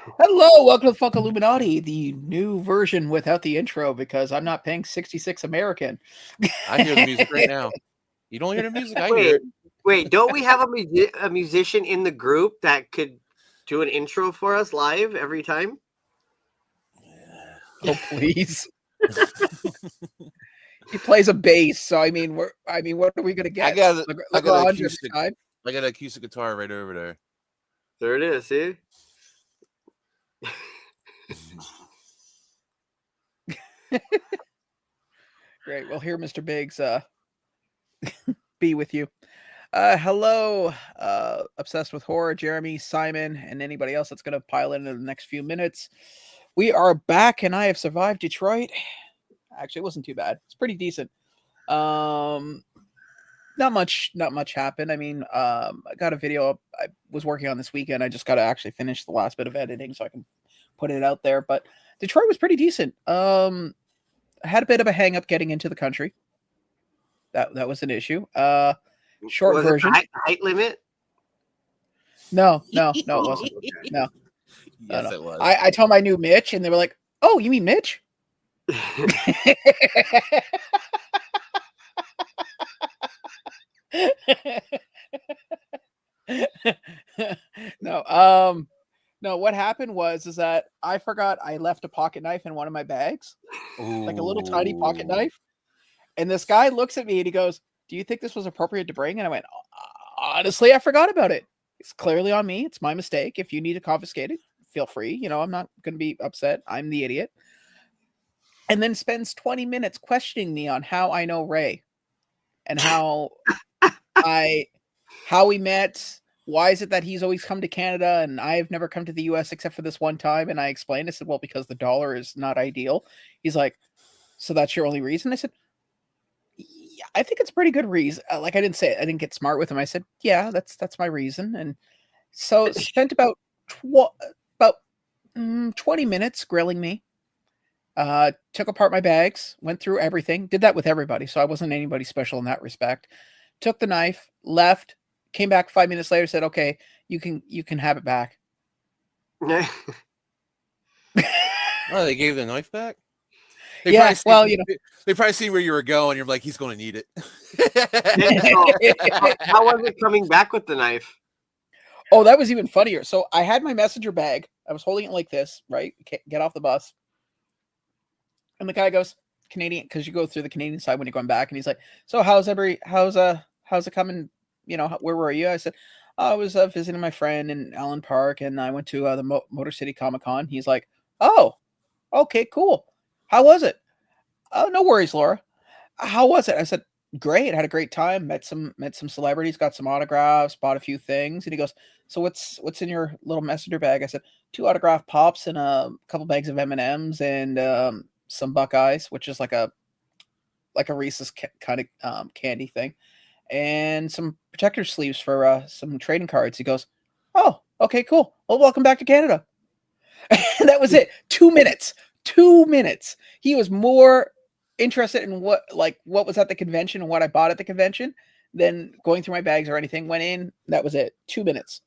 Hello, welcome to the Funko Illuminati, the new version without the intro because I'm not paying 66 American. I hear the music right now. You don't hear the music? I hear Wait, it. wait, don't we have a musician in the group that could do an intro for us live every time? Oh, please. He plays a bass, so I mean, what are we gonna get? I got an Lagrange every acoustic. time? I got an acoustic guitar right over there. There it is, see? Great. Well, here, Mr. Biggs, be with you. Hello, obsessed with horror, Jeremy, Simon, and anybody else that's gonna pile in the next few minutes. We are back, and I have survived Detroit. Actually, it wasn't too bad. It's pretty decent. Not much happened. I mean, I got a video I was working on this weekend. I just got to actually finish the last bit of editing so I can put it out there. But Detroit was pretty decent. I had a bit of a hang up getting into the country. That was an issue. Short Was version. it height limit? No, it wasn't. No. Yes, it was. I told them I knew Mitch, and they were like, "Oh, you mean Mitch?" No, what happened was that I forgot I left a pocket knife in one of my bags, like a little tiny pocket knife. And this guy looks at me and he goes, "Do you think this was appropriate to bring?" And I went, "Honestly, I forgot about it. It's clearly on me. It's my mistake. If you need to confiscate it, feel free. You know, I'm not going to be upset. I'm the idiot." And then spends 20 minutes questioning me on how I know Ray and how we met. Why is it that he's always come to Canada and I've never come to the US except for this one time? And I explained, I said, well, because the dollar is not ideal. He's like, so that's your only reason? I said, yeah, I think it's a pretty good reason. Like, I didn't say it. I didn't get smart with him. I said, yeah, that's my reason. And so spent about 20 minutes grilling me. Took apart my bags, went through everything, did that with everybody. So I wasn't anybody special in that respect. Took the knife, left, came back 5 minutes later, said, okay, you can have it back. Oh, they gave the knife back? Yeah, well, you know. They probably see where you were going. You're like, he's going to need it. How was it coming back with the knife? Oh, that was even funnier. So I had my messenger bag. I was holding it like this, right? Get off the bus. And the guy goes, Canadian, because you go through the Canadian side when you're going back. And he's like, so how's it coming? You know, where were you? I said, I was visiting my friend in Allen Park, and I went to the Motor City Comic Con. He's like, oh, okay, cool. How was it? Oh, no worries, Laura. How was it? I said, great. I had a great time. Met some celebrities, got some autographs, bought a few things. And he goes, so what's in your little messenger bag? I said, 2 autograph pops and a couple bags of M&Ms and some Buckeyes, which is like a Reese's kind of candy thing, and some protector sleeves for some trading cards. He goes, oh, okay, cool. Well, welcome back to Canada. And that was it. 2 minutes. 2 minutes. He was more interested in what was at the convention and what I bought at the convention than going through my bags or anything. Went in. That was it. 2 minutes.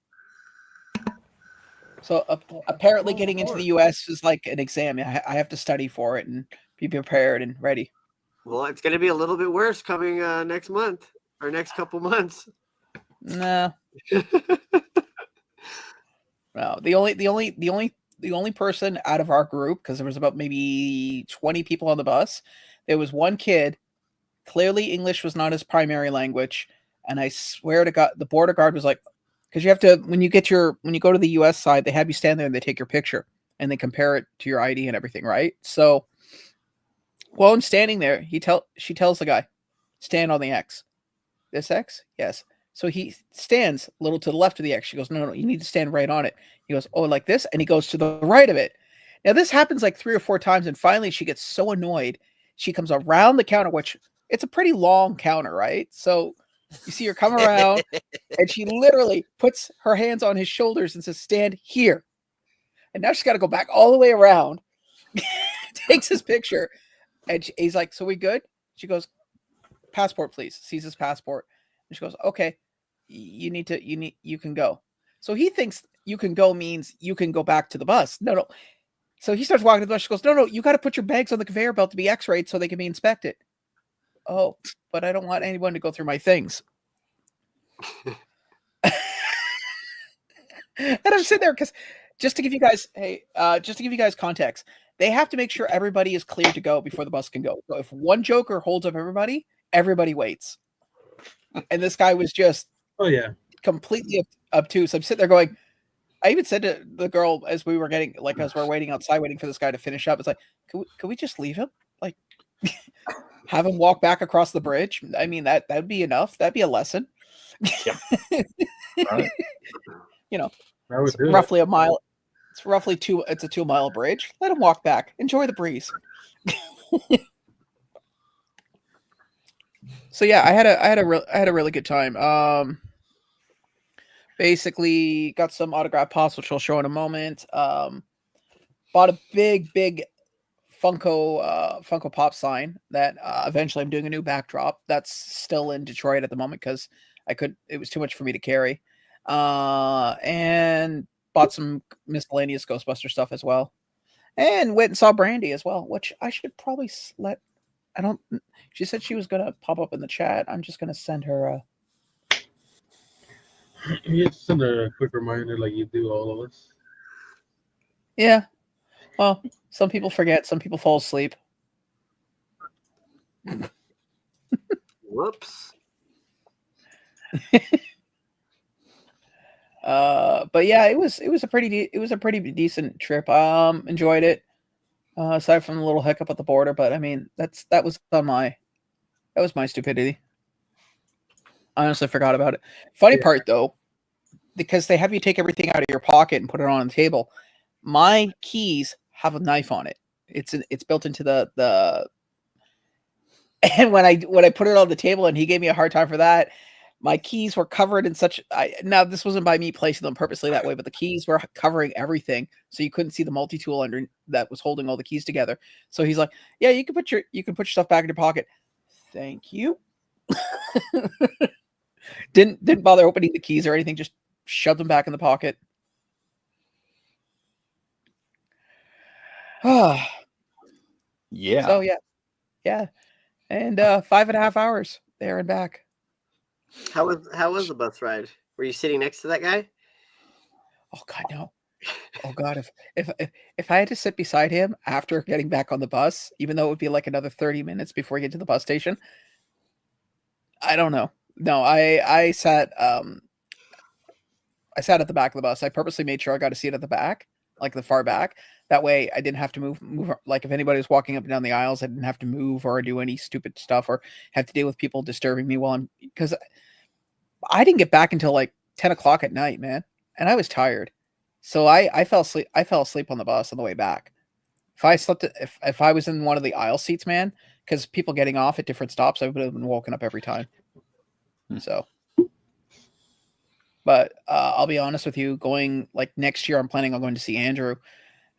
So apparently getting into the U.S. is like an exam. I have to study for it and be prepared and ready. Well, it's going to be a little bit worse coming next month or next couple months. No. No. The only person out of our group, because there was about maybe 20 people on the bus, there was one kid. Clearly, English was not his primary language, and I swear to God, the border guard was like, because you have to, when you go to the U.S. side, they have you stand there and they take your picture and they compare it to your ID and everything, right? So while I'm standing there, she tells the guy, stand on the X. This X? Yes. So he stands a little to the left of the X. She goes, no, you need to stand right on it. He goes, oh, like this? And he goes to the right of it. Now, this happens like 3 or 4 times, and finally she gets so annoyed, she comes around the counter, which it's a pretty long counter, right? So you see her come around, and she literally puts her hands on his shoulders and says, stand here. And now she's got to go back all the way around, takes his picture, and he's like, so we good? She goes, passport, please. Sees his passport. And she goes, okay, you can go. So he thinks you can go means you can go back to the bus. No. So he starts walking to the bus. She goes, no, you got to put your bags on the conveyor belt to be x-rayed so they can be inspected. Oh, but I don't want anyone to go through my things. And I'm sitting there because just to give you guys context, they have to make sure everybody is cleared to go before the bus can go. So if one joker holds up everybody waits. And this guy was just completely obtuse. I'm sitting there going, I even said to the girl as we were waiting outside, waiting for this guy to finish up, it's like, could we just leave him? Like, have him walk back across the bridge? I mean, that'd be enough. That'd be a lesson. Yeah. Right. It's roughly a mile. It's roughly it's a 2-mile bridge. Let him walk back. Enjoy the breeze. So yeah, I had a really good time. Basically got some autograph pops, which I'll show in a moment. Bought a big Funko Pop sign that eventually I'm doing a new backdrop. That's still in Detroit at the moment because it was too much for me to carry. And bought some miscellaneous Ghostbuster stuff as well. And went and saw Brandy as well, which I should probably she said she was going to pop up in the chat. I'm just going to send her You have to send her a quick reminder like you do all of us. Yeah. Well, some people forget. Some people fall asleep. Whoops. But yeah, it was a pretty decent trip. Enjoyed it. Aside from the little hiccup at the border, but I mean, that was my stupidity. I honestly forgot about it. Funny part though, because they have you take everything out of your pocket and put it on the table. My keys have a knife on it. It's built into the and when I put it on the table and he gave me a hard time for that, my keys were covered in now this wasn't by me placing them purposely that way, but the keys were covering everything. So you couldn't see the multi-tool under that was holding all the keys together. So he's like, yeah, you can put your stuff back in your pocket. Thank you. Didn't bother opening the keys or anything, just shoved them back in the pocket. Yeah. So yeah. And 5.5 hours there and back. How was the bus ride? Were you sitting next to that guy? Oh God, no. Oh God, if I had to sit beside him after getting back on the bus, even though it would be like another 30 minutes before we get to the bus station, I don't know. No, I sat at the back of the bus. I purposely made sure I got a seat at the back, like the far back. That way I didn't have to move. Like if anybody was walking up and down the aisles, I didn't have to move or do any stupid stuff or have to deal with people disturbing me because I didn't get back until like 10 o'clock at night, man. And I was tired. So I fell asleep. I fell asleep on the bus on the way back. If I was in one of the aisle seats, man, because people getting off at different stops, I would have been woken up every time. So, but I'll be honest with you, going like next year, I'm planning on going to see Andrew,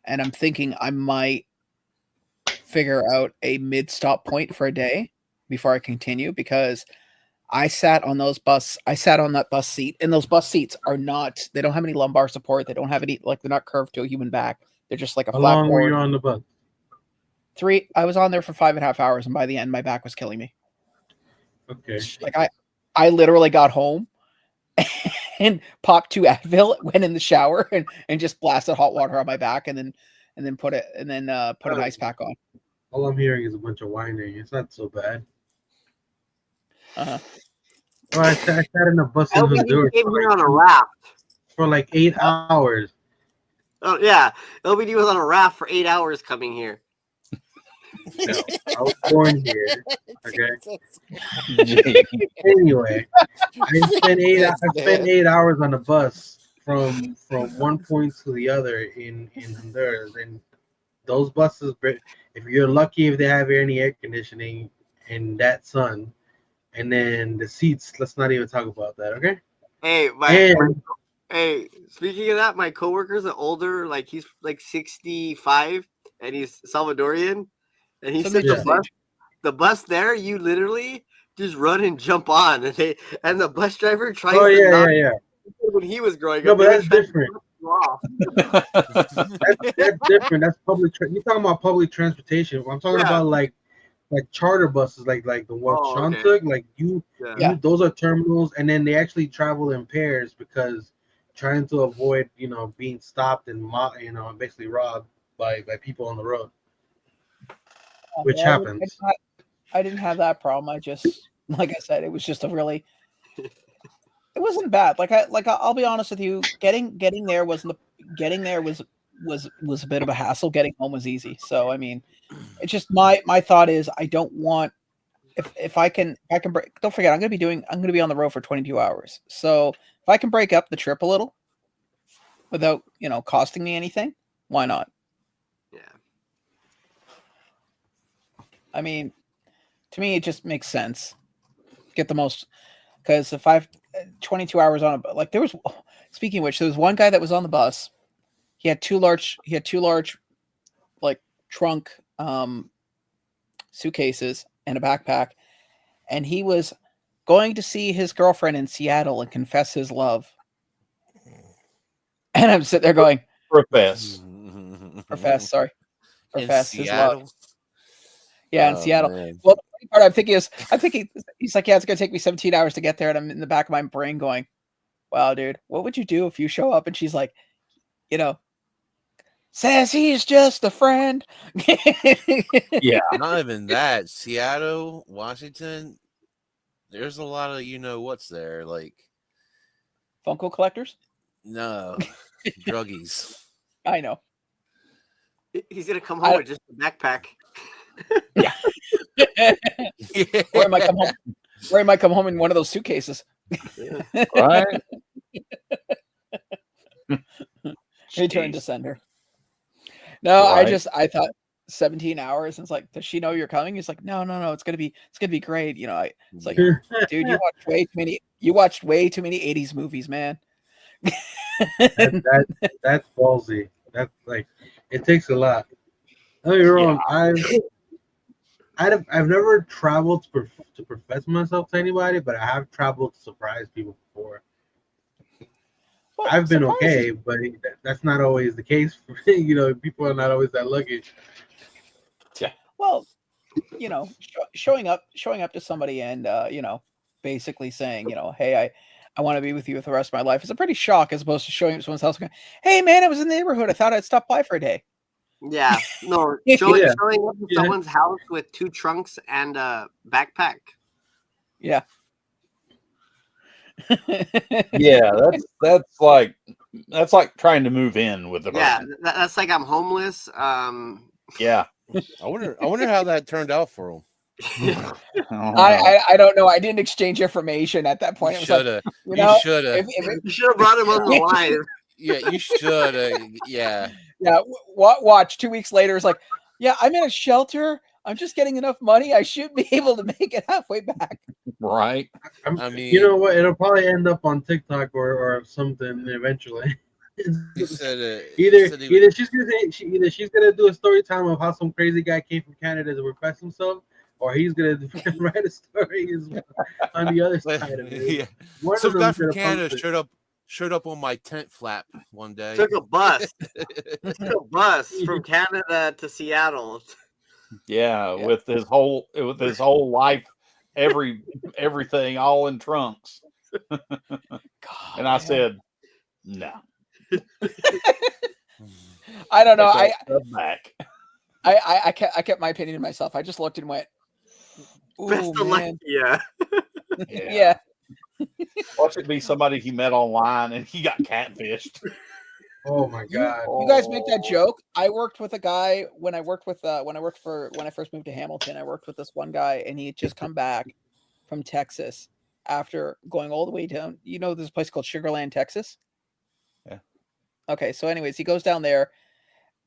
and I'm thinking I might figure out a mid-stop point for a day before I continue, because I sat on that bus seat, and those bus seats they don't have any lumbar support. They don't have any, like, they're not curved to a human back. They're just like a flat board. How long were you on the bus? I was on there for 5.5 hours, and by the end, my back was killing me. Okay. Like I literally got home and popped 2 Advil, went in the shower and just blasted hot water on my back, and then put an ice pack on. All I'm hearing is a bunch of whining. It's not so bad. Uh-huh. Well, I sat in a bus in Honduras came here on a raft for like 8 hours. Oh yeah, LBD was on a raft for 8 hours coming here. No, I was born here. Okay. Anyway, I spent 8 hours on a bus from one point to the other in Honduras, and those buses, if you're lucky, if they have any air conditioning in that sun, and then the seats, let's not even talk about that, okay? Hey, speaking of that, my coworker's an older, like he's like 65, and he's Salvadorian, and he said the bus there, you literally just run and jump on, and the bus driver tries to knock when he was growing up. No, but that's different. you off. That's different. That's public. You're talking about public transportation. I'm talking about like charter buses, like the one Sean took. Like you, those are terminals, and then they actually travel in pairs because trying to avoid being stopped and basically robbed by people on the road, which happens. I didn't have that problem. I just, like I said, it was just a really. It wasn't bad. I'll be honest with you. Getting there was a bit of a hassle. Getting home was easy. So I mean, it's just my thought is I don't want if I can break. Don't forget, I'm going to be on the road for 22 hours. So if I can break up the trip a little without costing me anything, why not? Yeah. I mean, to me, it just makes sense. Get the most. Because if I've 22 hours on a there was, speaking of which, there was one guy that was on the bus. He had two large like trunk suitcases and a backpack, and he was going to see his girlfriend in Seattle and confess his love. And I'm sitting there going, profess his love. Yeah, in Seattle. Man. Well, the funny part I'm thinking he's like, yeah, it's gonna take me 17 hours to get there, and I'm in the back of my brain going, wow, dude, what would you do if you show up and she's like, says he's just a friend. Yeah, Not even that. Seattle, Washington, there's a lot of what's there, like Funko collectors? No, druggies. I know. He's gonna come home with just a backpack. Yeah. Or he might come home in one of those suitcases. right. Return to sender. No, Right. I thought 17 hours. And it's like, does she know you're coming? He's like, no, it's gonna be great. It's like, dude, you watched way too many 80s movies, man. That's ballsy. That's like, it takes a lot. Don't get me wrong. I've never traveled to profess myself to anybody, but I have traveled to surprise people before. Well, I've been okay, but that's not always the case. People are not always that lucky. Yeah. Well, showing up to somebody and basically saying, hey, I want to be with you for the rest of my life is a pretty shock, as opposed to showing up to someone's house going, hey man, I was in the neighborhood. I thought I'd stop by for a day. Yeah, no, showing up to someone's house with 2 trunks and a backpack. Yeah. Yeah, that's like trying to move in with the person. That's like I'm homeless. Yeah. I wonder how that turned out for him. I don't know. I didn't exchange information at that point. You should have. You should have brought him on the line. Yeah, you should have. Yeah. Yeah. Watch 2 weeks later. It's like, yeah, I'm in a shelter. I'm just getting enough money. I should be able to make it halfway back. Right. I mean, you know what? It'll probably end up on TikTok or something eventually. Either she's gonna do a story time of how some crazy guy came from Canada to profess himself, or he's gonna write a story on the other side of it. Yeah. Some guy from Canada showed up on my tent flap one day. Took a bus from Canada to Seattle. Yeah, with his whole life, everything all in trunks. God, and I said, no. I don't know. I kept my opinion to myself. I just looked and went, best of luck. Yeah. Yeah. Watch it be somebody he met online and he got catfished. Oh my god! You guys make that joke. I worked with a guy when I first moved to Hamilton. I worked with this one guy, and he had just come back from Texas after going all the way down. There's a place called Sugarland, Texas. Yeah. Okay, so anyways, he goes down there,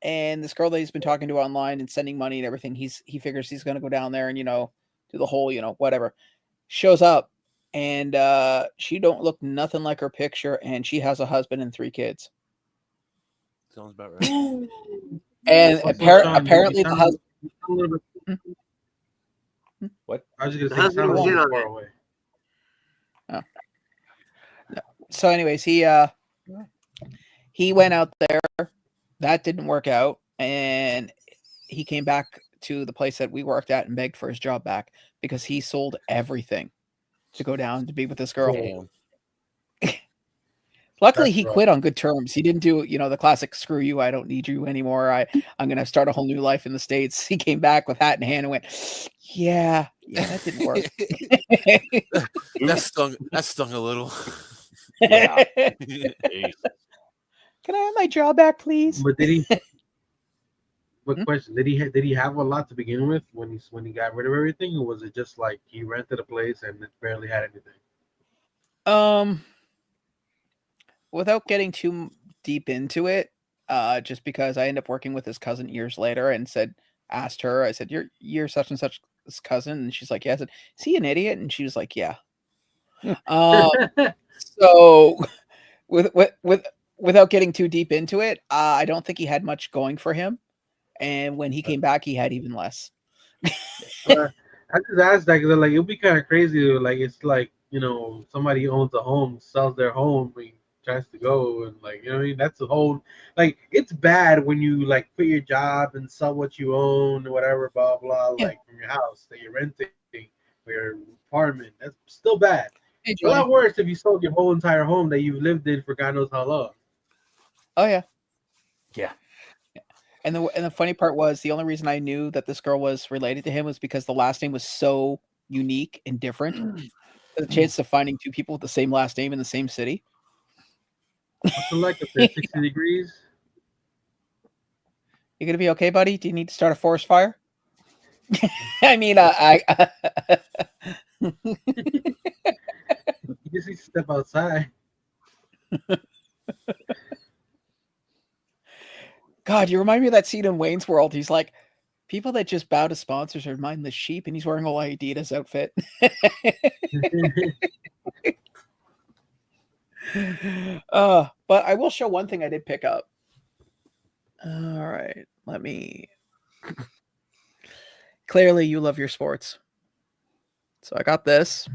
and this girl that he's been talking to online and sending money and everything, he figures he's going to go down there and do the whole whatever. Shows up, and she don't look nothing like her picture, and she has a husband and 3 kids. Sounds about right. And apparently the husband. What? I was just gonna say, was far away. Oh. No. So, anyways, he He went out there. That didn't work out. And he came back to the place that we worked at and begged for his job back because he sold everything to go down to be with this girl. Damn. Luckily, That's he rough. quit on good terms. He didn't do, the classic "screw you, I don't need you anymore. I'm going to start a whole new life in the States." He came back with hat in hand and went, "Yeah, that didn't work." That stung a little. Yeah. Can I have my job back, please? But did he? What question? Did he have a lot to begin with when he got rid of everything, or was it just like he rented a place and it barely had anything? Without getting too deep into it, just because I ended up working with his cousin years later and asked her, I said, you're such and such cousin, and she's like, yeah. I said, is he an idiot? And she was like, yeah. So without getting too deep into it, I don't think he had much going for him. And when he came back, he had even less. I just asked that because like it'd be kind of crazy. Like it's like somebody owns a home, sells their home, and tries to go and like what I mean. That's a whole like it's bad when you like quit your job and sell what you own or whatever, blah blah. Yeah. Like from your house that you're renting or your apartment. That's still bad. Hey, It's a lot worse if you sold your whole entire home that you've lived in for God knows how long. Oh yeah. Yeah. And the funny part was the only reason I knew that this girl was related to him was because the last name was so unique and different. The chance of finding two people with the same last name in the same city. What's it like if there's 60 degrees? You gonna be okay, buddy? Do you need to start a forest fire? I mean, You just need to step outside. God, you remind me of that scene in Wayne's World. He's like, people that just bow to sponsors are mindless sheep, and he's wearing a Adidas outfit. But I will show one thing I did pick up. All right, let me. Clearly, you love your sports. So I got this.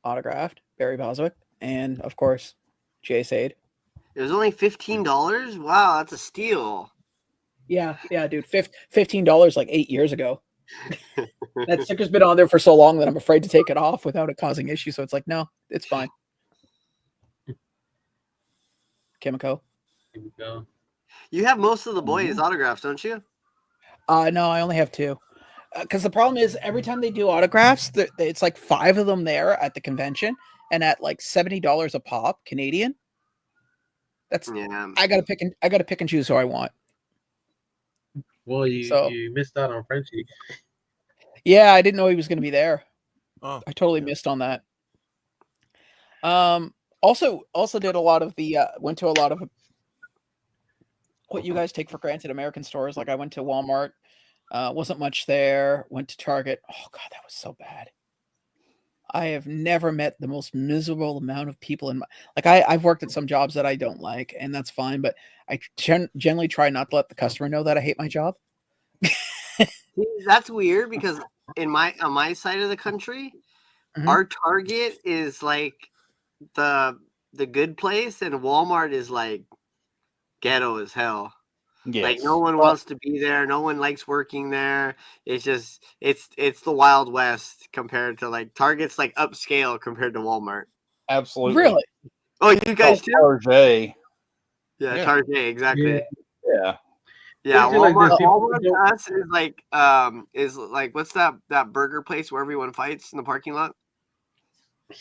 Autographed, Barry Boswick, and of course, Jay Sade. It was only $15. Wow, that's a steal. Yeah, dude. $15 like 8 years ago. That sticker's been on there for so long that I'm afraid to take it off without it causing issues. So it's like, no, it's fine. Kimiko. Here we go. You have most of the boys' autographs, don't you? No, I only have 2. Because the problem is every time they do autographs, it's like 5 of them there at the convention, and at like $70 a pop Canadian. That's I gotta pick and choose who I want. Well, you missed out on Frenchie. Yeah, I didn't know he was going to be there. Oh, I totally missed on that. Also did a lot of the went to a lot of what you guys take for granted American stores. Like I went to Walmart, wasn't much there. Went to Target. Oh God, that was so bad. I have never met the most miserable amount of people in my I've worked at some jobs that I don't like, and that's fine. But I generally try not to let the customer know that I hate my job. That's weird because on my side of the country, our Target is like the good place, and Walmart is like ghetto as hell. Yes. Like no one wants to be there. No one likes working there. It's just it's the Wild West compared to like Target's like upscale compared to Walmart. Absolutely. Really? Oh, you guys too? Target. Yeah, Target, exactly. Yeah. Yeah, Walmart to us is like what's that burger place where everyone fights in the parking lot?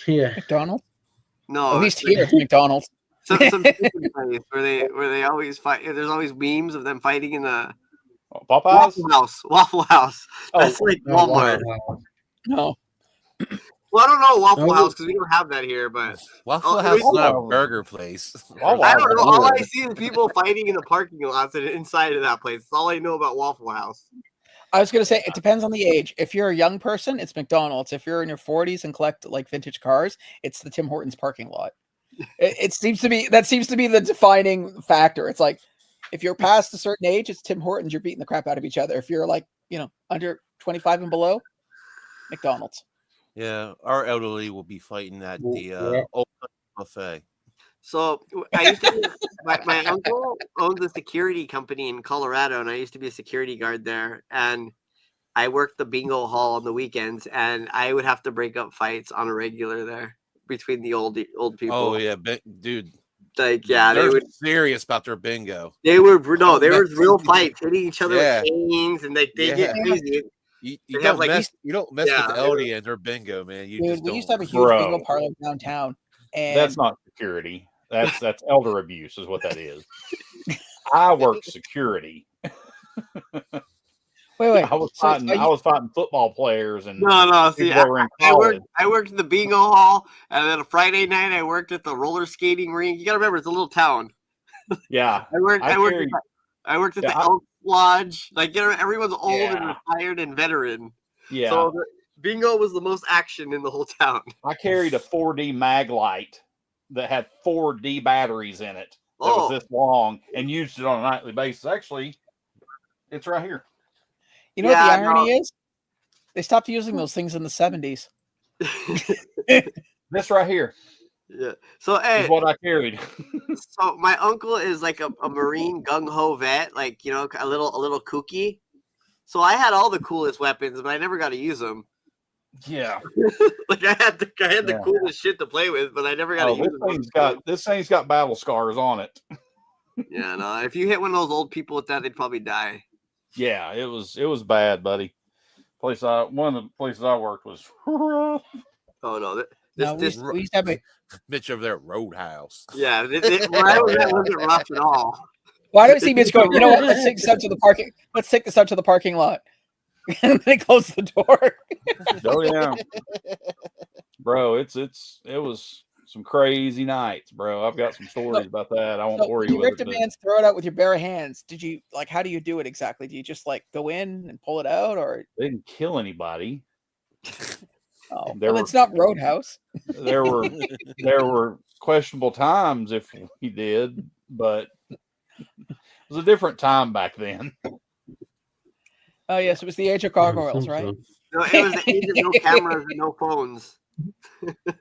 Yeah. McDonald's? No. At least here it's McDonald's. Some chicken place where they always fight. There's always memes of them fighting in the Waffle House. That's like Walmart. No. Well, I don't know Waffle House because we don't have that here, but Waffle House is not a burger place. I don't know. All I see is people fighting in the parking lots and inside of that place. That's all I know about Waffle House. I was going to say, it depends on the age. If you're a young person, it's McDonald's. If you're in your 40s and collect like vintage cars, it's the Tim Hortons parking lot. It seems to be the defining factor. It's like if you're past a certain age, it's Tim Hortons. You're beating the crap out of each other. If you're like under 25 and below, McDonald's. Yeah, our elderly will be fighting at the Yeah. old buffet. So I used to be, my uncle owns a security company in Colorado, and I used to be a security guard there. And I worked the bingo hall on the weekends, and I would have to break up fights on a regular there between the old people. Oh yeah, dude. Like yeah, They're they would. serious about their bingo. They were no, Don't there mess- was real fights, hitting each other Yeah. with chains, and like they get Yeah. crazy. You They have, don't like, mess. You don't mess with the yeah. LD and their bingo, man. You Dude, just we don't. used to have a huge Bro. bingo parlor downtown, and That's not security. That's elder abuse, is what that is. I worked security. wait. I was fighting football players and No. See, people that were in I college. worked in the bingo hall, and then a Friday night I worked at the roller skating rink. You gotta remember, it's a little town. Yeah, I worked at the Elk Lodge. Like, everyone's old and retired and veteran. yeah. So the bingo was the most action in the whole town. I carried a 4D mag light that had 4D batteries in it. That was this long, and used it on a nightly basis. Actually, it's right here. You know what the irony is? They stopped using those things in the 70s. This right here. Yeah. So hey, is what I carried. So my uncle is like a Marine gung ho vet, like, you know, a little kooky. So I had all the coolest weapons, but I never got to use them. Yeah. Like I had the coolest shit to play with, but I never got to use them. This thing's got battle scars on it. Yeah, no. If you hit one of those old people with that, they'd probably die. Yeah, it was bad, buddy. One of the places I worked was rough. Oh no, we used to have a Mitch over there at Roadhouse. Yeah, where I was at wasn't rough at all. Why do I see Mitch going, you know what, let's take this out to the parking. Let's take this out to the parking lot. And then close the door. Oh yeah. Bro, it was some crazy nights, bro. I've got some stories about that. I won't bore you with it. You ripped a man's throat out with your bare hands. Did you, like, how do you do it exactly? Do you just, like, go in and pull it out, or? They didn't kill anybody. Oh, it's not Roadhouse. There were questionable times if we did, but it was a different time back then. Oh yes, it was the age of gargoyles, right? No, it was the age of no cameras and no phones.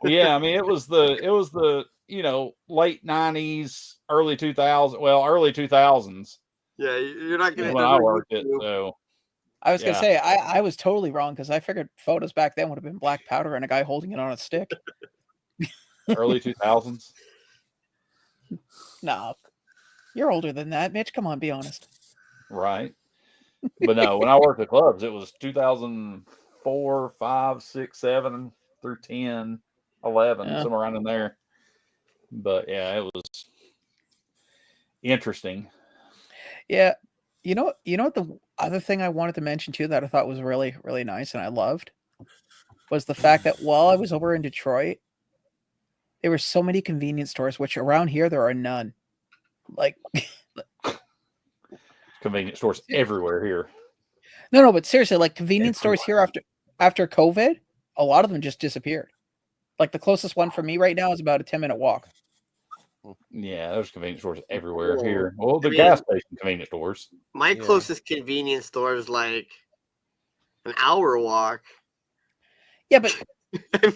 Yeah, I mean it was the late 90s, early 2000s. Well, early 2000s. Yeah, you're not gonna. When I worked it, so. I was gonna say I was totally wrong because I figured photos back then would have been black powder and a guy holding it on a stick. Early 2000s. No, you're older than that, Mitch. Come on, be honest. Right. But no, when I worked at clubs, it was 2004, 5, 6, 7 through 10, 11, somewhere around in there. But yeah, it was interesting. Yeah. You know what the other thing I wanted to mention too that I thought was really, really nice and I loved was the fact that while I was over in Detroit, there were so many convenience stores, which around here there are none. Like convenience stores everywhere here. No, but seriously, like convenience stores here after COVID, a lot of them just disappeared. Like the closest one for me right now is about a 10-minute walk. Yeah, there's convenience stores everywhere here. Well, the gas station convenience stores. My closest convenience store is like an hour walk. Yeah, but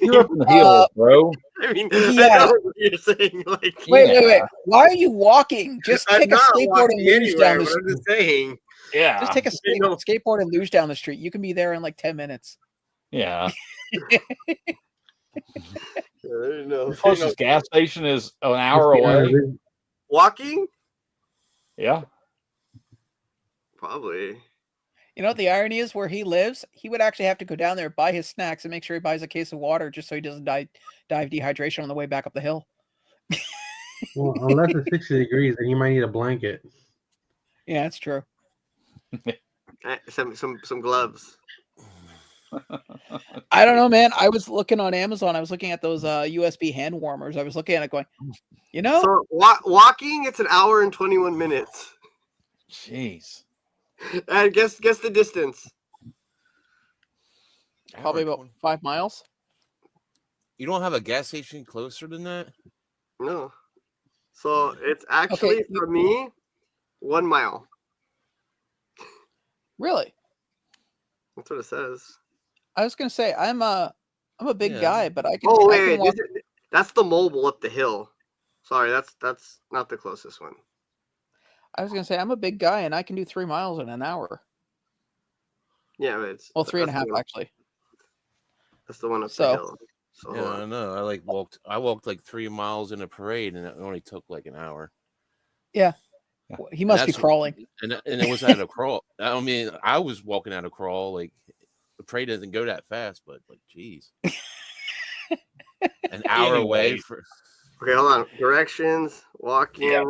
you're up in the hills, bro. I mean, I know what you're saying. Like, wait. Why are you walking? Just take a skateboard and luge down the street. I'm just saying. Yeah. Just take a skateboard and luge down the street. You can be there in like 10 minutes. Yeah. The closest gas station is an hour away. Walking? Yeah. Probably. You know what the irony is? Where he lives, he would actually have to go down there, buy his snacks, and make sure he buys a case of water just so he doesn't die of dehydration on the way back up the hill. Well, unless it's 60 degrees, then you might need a blanket. Yeah, that's true. Some gloves. I don't know, man. I was looking on Amazon. I was looking at those USB hand warmers. I was looking at it going, So walking, it's an hour and 21 minutes. Jeez. And guess the distance. Probably about 5 miles. You don't have a gas station closer than that? No. So it's actually for me 1 mile. Really? That's what it says. I was gonna say I'm I'm a big Yeah. guy, but I can. Oh I wait, can walk. that's the mobile up the hill. Sorry, that's not the closest one. I was gonna say I'm a big guy, and I can do 3 miles in an hour. Yeah, but it's Well, 3.5 one, actually. that's the one up the So- hill. So hold Yeah, on. I know. I walked like 3 miles in a parade, and it only took like an hour. Yeah, he must be that's- crawling. And it was at a crawl. I mean, I was walking at a crawl. Like the parade doesn't go that fast, but like, geez, an hour away Anyway. for. Okay, hold on. Directions, walking. Yeah.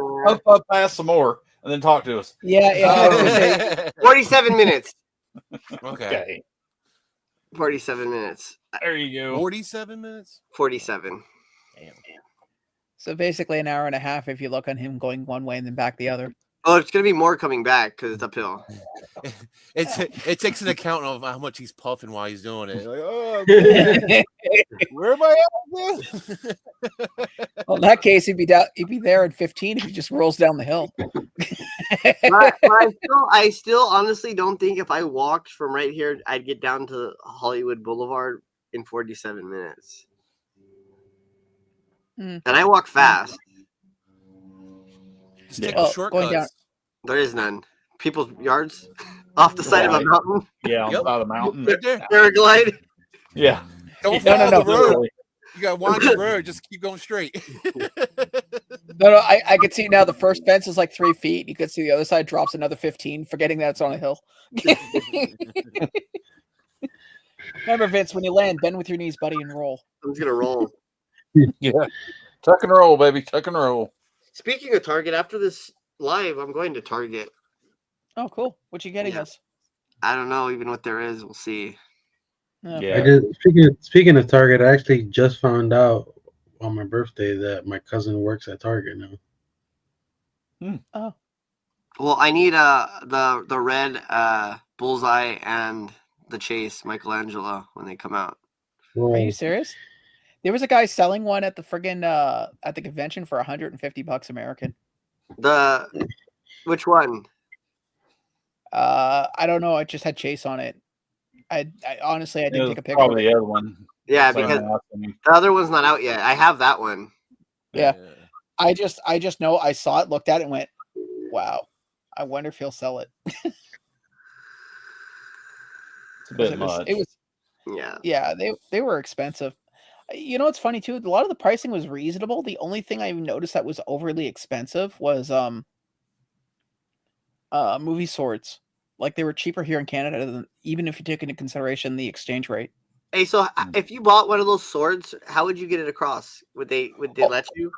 Up past some more, and then talk to us. Yeah, I was gonna say 47 minutes. Okay. 47 minutes. There you go. 47 minutes. 47. Damn. so. Basically, an hour and a half if you look on him going one way and then back the other. Oh, it's gonna be more coming back because it's uphill. It takes an account of how much he's puffing while he's doing it. Like, oh, man, where am I at? Well, in that case, he'd be down. He'd be there in 15 if he just rolls down the hill. But I still honestly don't think if I walked from right here, I'd get down to Hollywood Boulevard in 47 minutes. Hmm. And I walk fast. Just take Oh, the shortcuts. going down. There is none. People's yards off the side of a Right. mountain. Yeah, on Yep. the side of the mountain. Right there. Paraglide. Yeah. Don't No, follow no, the road. Literally. You got to wind the road. Just keep going straight. No, I could see now the first fence is like 3 feet. You could see the other side drops another 15, forgetting that it's on a hill. Remember, Vince, when you land, bend with your knees, buddy, and roll. I'm just gonna roll. Yeah. Tuck and roll, baby. Tuck and roll. Speaking of Target, after this live, I'm going to Target. Oh, cool. What you getting Yeah. us? I don't know even what there is. We'll see. Oh, Yeah. I just speaking of Target, I actually just found out on my birthday that my cousin works at Target now. Oh, Well, I need the red bullseye and the chase Michelangelo when they come out. are Well, you serious? There was a guy selling one at the friggin' at the convention for $150 American. Which one? I don't know. I just had Chase on it. I honestly I It didn't was take a picture. Of probably it. the other one. Yeah, Same because outfit. the other one's not out yet. I have that one. Yeah. I just know I saw it, looked at it, and went, "Wow, I wonder if he'll sell it." It's a bit much. It was Yeah. they were expensive. You know, it's funny too. A lot of the pricing was reasonable. The only thing I noticed that was overly expensive was movie swords. Like they were cheaper here in Canada than even if you took into consideration the exchange rate. Hey, so if you bought one of those swords, how would you get it across? Would they let you?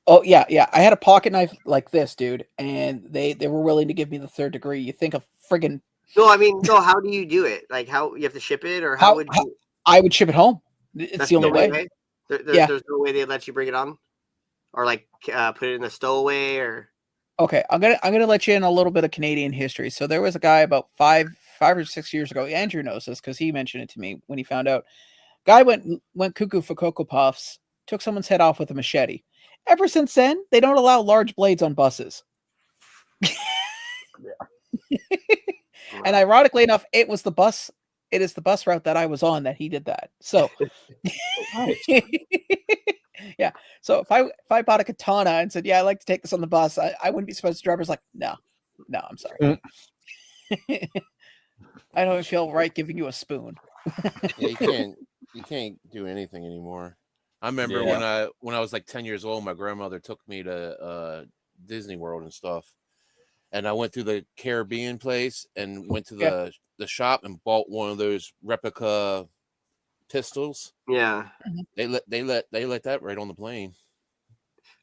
Oh yeah. I had a pocket knife like this, dude, and they were willing to give me the 3rd degree. You think of friggin' No, I mean, no. How do you do it? Like, how you have to ship it, or how would you? I would ship it home. It's That's the only way. Yeah. There's no way they'd let you bring it on, or like put it in the stowaway, or. Okay, I'm gonna let you in a little bit of Canadian history. So there was a guy about five or 6 years ago. Andrew knows this because he mentioned it to me when he found out. Guy went cuckoo for Cocoa Puffs, took someone's head off with a machete. Ever since then, they don't allow large blades on buses. And ironically enough, it is the bus route that I was on that he did that. So yeah. So if I bought a katana and said, "Yeah, I'd like to take this on the bus," I wouldn't be supposed to. Driver's like, no, I'm sorry. I don't feel right giving you a spoon. Yeah, you can't do anything anymore. I remember when I was like 10 years old, my grandmother took me to Disney World and stuff. And I went through the Caribbean place and went to the shop and bought one of those replica pistols. Yeah. They let that right on the plane.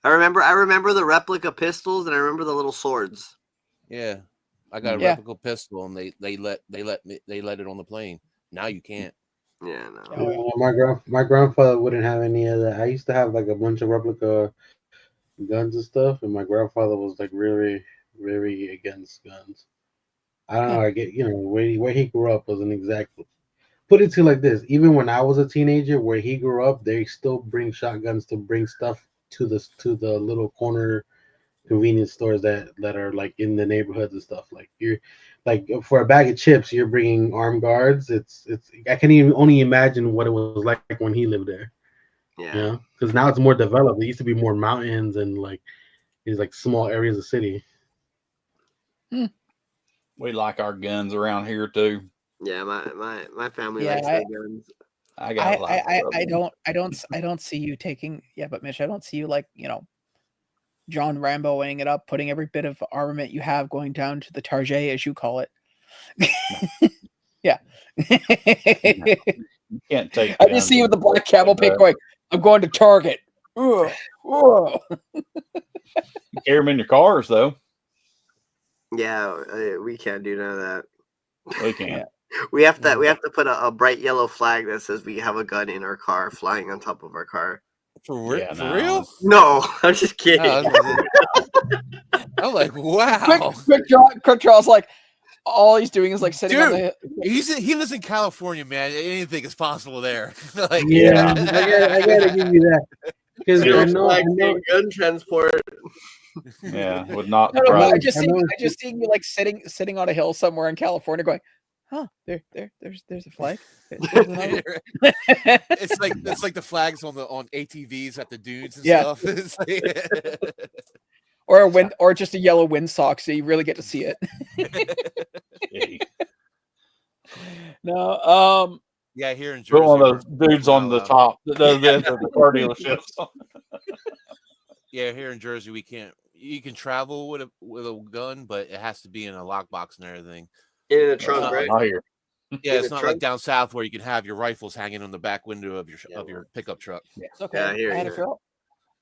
I remember the replica pistols, and I remember the little swords. Yeah. I got a replica pistol, and they let it on the plane. Now you can't. Yeah, no. My grandfather wouldn't have any of that. I used to have like a bunch of replica guns and stuff, and my grandfather was like really, really against guns. I don't know. I get where he grew up wasn't exactly. Put it to like this: even when I was a teenager, where he grew up, they still bring shotguns to bring stuff to the little corner convenience stores that are like in the neighborhoods and stuff. Like you're like for a bag of chips, you're bringing armed guards. It's I can even only imagine what it was like when he lived there. Yeah. You know, because now it's more developed. There used to be more mountains and like these like small areas of city. We like our guns around here too. Yeah, my family Yeah, likes their guns. I got a lot of I don't see you taking. Yeah, but Mitch, I don't see you like John Ramboing it up, putting every bit of armament you have going down to the target, as you call it. Yeah. You can't take. I just see you with the black camel pick going, I'm going to Target. Ugh. Ugh. You carry them in your cars though. Yeah, we can't do none of that. We can't. We have to put a bright yellow flag that says we have a gun in our car, flying on top of our car. For real? No, I'm just kidding. I'm like, wow. Quick Draw's like, all he's doing is like sitting on the. He lives in California, man. Anything is possible there. Like, Yeah, I gotta give you that because I know gun transport. Yeah, would not. No, I just seeing you like sitting on a hill somewhere in California, going, "Huh, there's a flag." It's like the flags on ATVs at the dunes and stuff. It's like, or just a yellow windsock, so you really get to see it. No, yeah, here in Jersey, one of those dudes on the top that does the car dealerships. Yeah, here in Jersey, we can't. You can travel with a gun, but it has to be in a lockbox and everything. In the trunk, right? Not here. Yeah, it's not like down south where you can have your rifles hanging on the back window of your pickup truck. Yeah, it's okay. I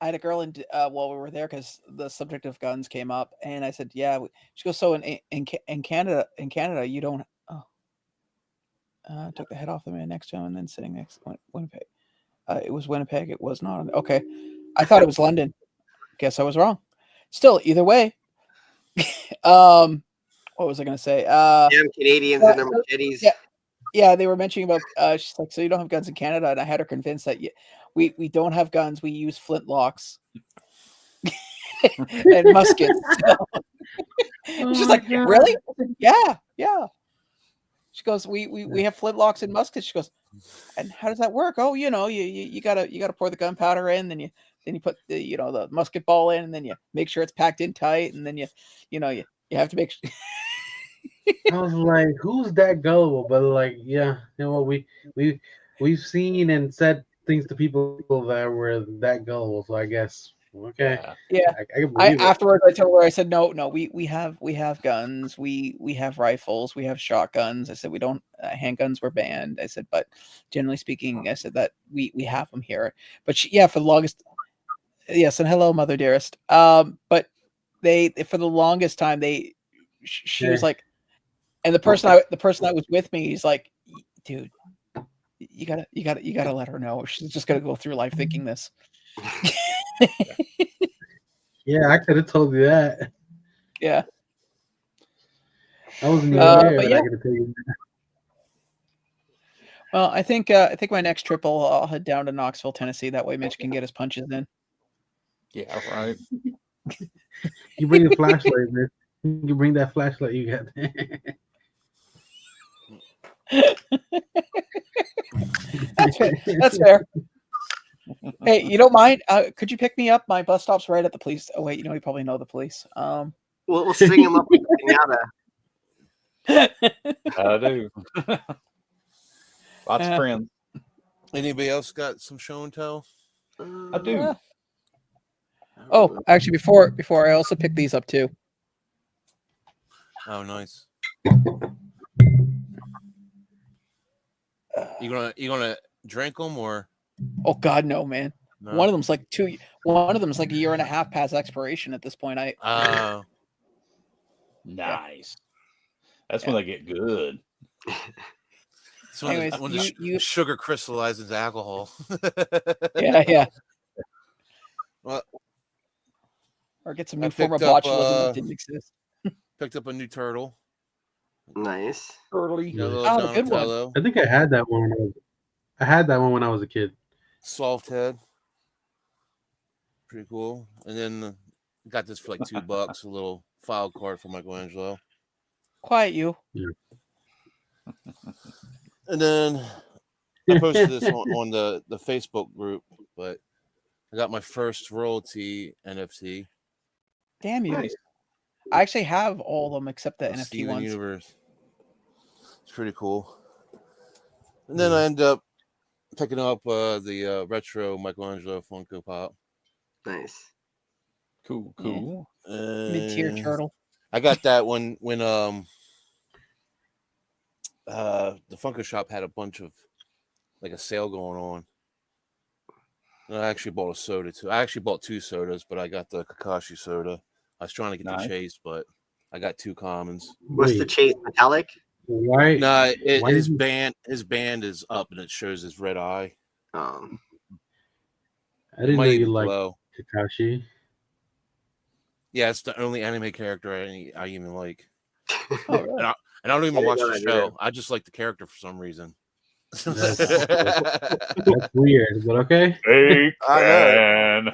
had a girl in while we were there because the subject of guns came up, and I said, "Yeah." She goes, "So in Canada, you don't." Took the head off the man next to him, and then sitting next to Winnipeg. It was Winnipeg. It was not. Okay, I thought it was London. Guess I was wrong. Still, either way. What was I going to say? Damn Canadians and their machetes. Yeah, they were mentioning about. She's like, so you don't have guns in Canada, and I had her convinced that we don't have guns. We use flintlocks and muskets. She's like, really? Yeah. She goes, we have flintlocks and muskets. She goes, and how does that work? Oh, you gotta pour the gunpowder in, then you put the musket ball in, and then you make sure it's packed in tight, and then you have to make sure. I was like, who's that gullible? But like, yeah, we've seen and said things to people that were that gullible. So I guess okay. Yeah. Afterwards, I told her, I said, no, we have guns, we have rifles, we have shotguns. I said we don't handguns were banned. I said, but generally speaking, I said that we have them here. But for the longest, yes, and hello, mother dearest. But they for the longest time she was like. And the person that was with me, he's like, dude, you gotta let her know. She's just gonna go through life thinking this. Yeah, I could have told you that. Yeah. I wasn't even there. But yeah. I could tell you that. Well, I think my next trip I'll head down to Knoxville, Tennessee. That way Mitch can get his punches in. Yeah, right. You bring the flashlight, man. You bring that flashlight you got there. That's fair. Hey, you don't mind? Could you pick me up? My bus stop's right at the police. Oh wait, you probably know the police. We'll string him up with pinata. I do. Lots of friends. Anybody else got some show and tell? I do. Oh, actually, before I also picked these up too. Oh, nice. You gonna drink them or? Oh God, no, man. No. One of them's like a year and a half past expiration at this point. Nice. That's when they get good. So when the sugar crystallizes into alcohol. Yeah. Well, or get some new form of botulism that didn't exist. Picked up a new turtle. Nice. Turtley. Good one. I think I had that one. I had that one when I was a kid. Soft head. Pretty cool. And then Got this for like $2. A little file card for Michelangelo. Quiet you. Yeah. And then I posted this on the Facebook group, but I got my first royalty NFT. Damn you. Nice. I actually have all of them except the NFT Steven ones. Universe. It's pretty cool. And then I end up picking up the retro Michelangelo Funko Pop. Nice. Cool. Mid-tier turtle. I got that when the Funko shop had a bunch of like a sale going on. And I actually bought a soda too. I actually bought 2 sodas, but I got the Kakashi soda. I was trying to get the Chase, but I got 2 commons. What's the Chase metallic? Why? No, why his did you- band is up and it shows his red eye. I It didn't know might you even liked glow. Kakashi. Yeah, it's the only anime character I even like. Oh, really? And I don't even watch know the that show. either. I just like the character for some reason. That's weird, but okay. Fake I fan.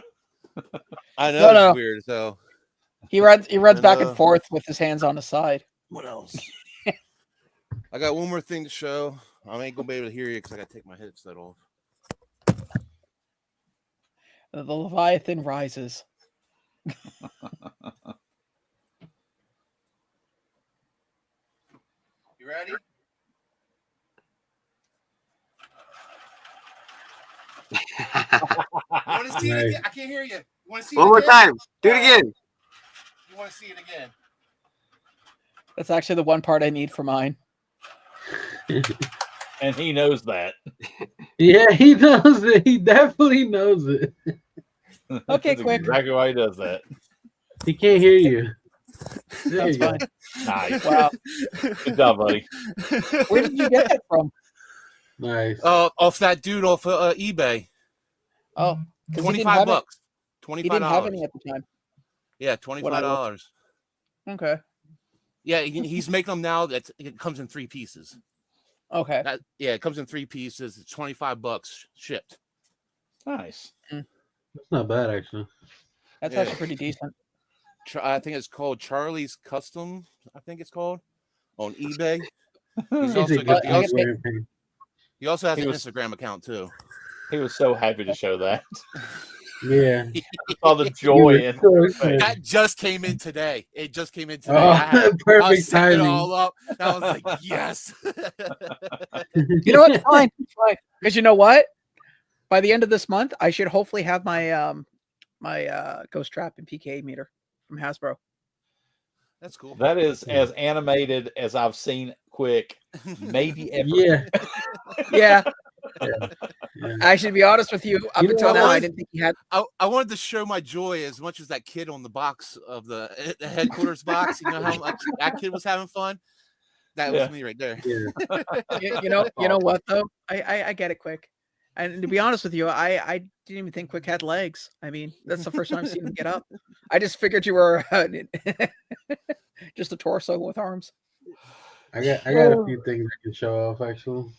I know No. it's weird. So He runs And, back and forth with his hands on the side. what else? I got one more thing to show. I ain't gonna be able to hear you because I gotta take my headset off. The Leviathan rises. You ready? You want to see it Nice. again? I can't hear you. You want to see it One more again? time. Do it again. You want to see it again? That's actually the one part I need for mine. And he knows that. Yeah, he knows it. He definitely knows it. Okay, That's quick. exactly why he does that. He can't hear you. There That's you go. fine. Nice. Wow. Good job, buddy. Where did you get that from? Nice. Off that dude off eBay. Oh, 'cause he didn't $25. have it. $25. He didn't have any at the time. Yeah, when I $25. Okay. Yeah, he's making them now. That it comes in 3 pieces. Okay. It comes in 3 pieces. It's $25 shipped. Nice. That's not bad, actually. That's Yeah. actually pretty decent. I think it's called Charlie's Custom. I think it's called on eBay. He's He's also a got, good I he, guess also, player. he also has He an was- Instagram account too. He was so happy to show that. Yeah. Saw the joy He was in so his face. excited. That just came in today. It just came in today. Oh, I was perfect setting it timing. all up. And I was like, yes. You know what? It's fine. It's fine. Because you know what? By the end of this month, I should hopefully have my my Ghost Trap and PKA meter from Hasbro. That's cool. That is as animated as I've seen Quick, maybe ever. Yeah. Yeah. Yeah. Actually, to be honest with you, up You know until what? now, I didn't think he had. I wanted to show my joy as much as that kid on the box of the headquarters box. You know how much that kid was having fun? That was Yeah. me right there. Yeah. You know what though? I get it quick. And to be honest with you, I didn't even think Quick had legs. I mean, that's the first time I've seen him get up. I just figured you were just a torso with arms. I got a few things I can show off, actually.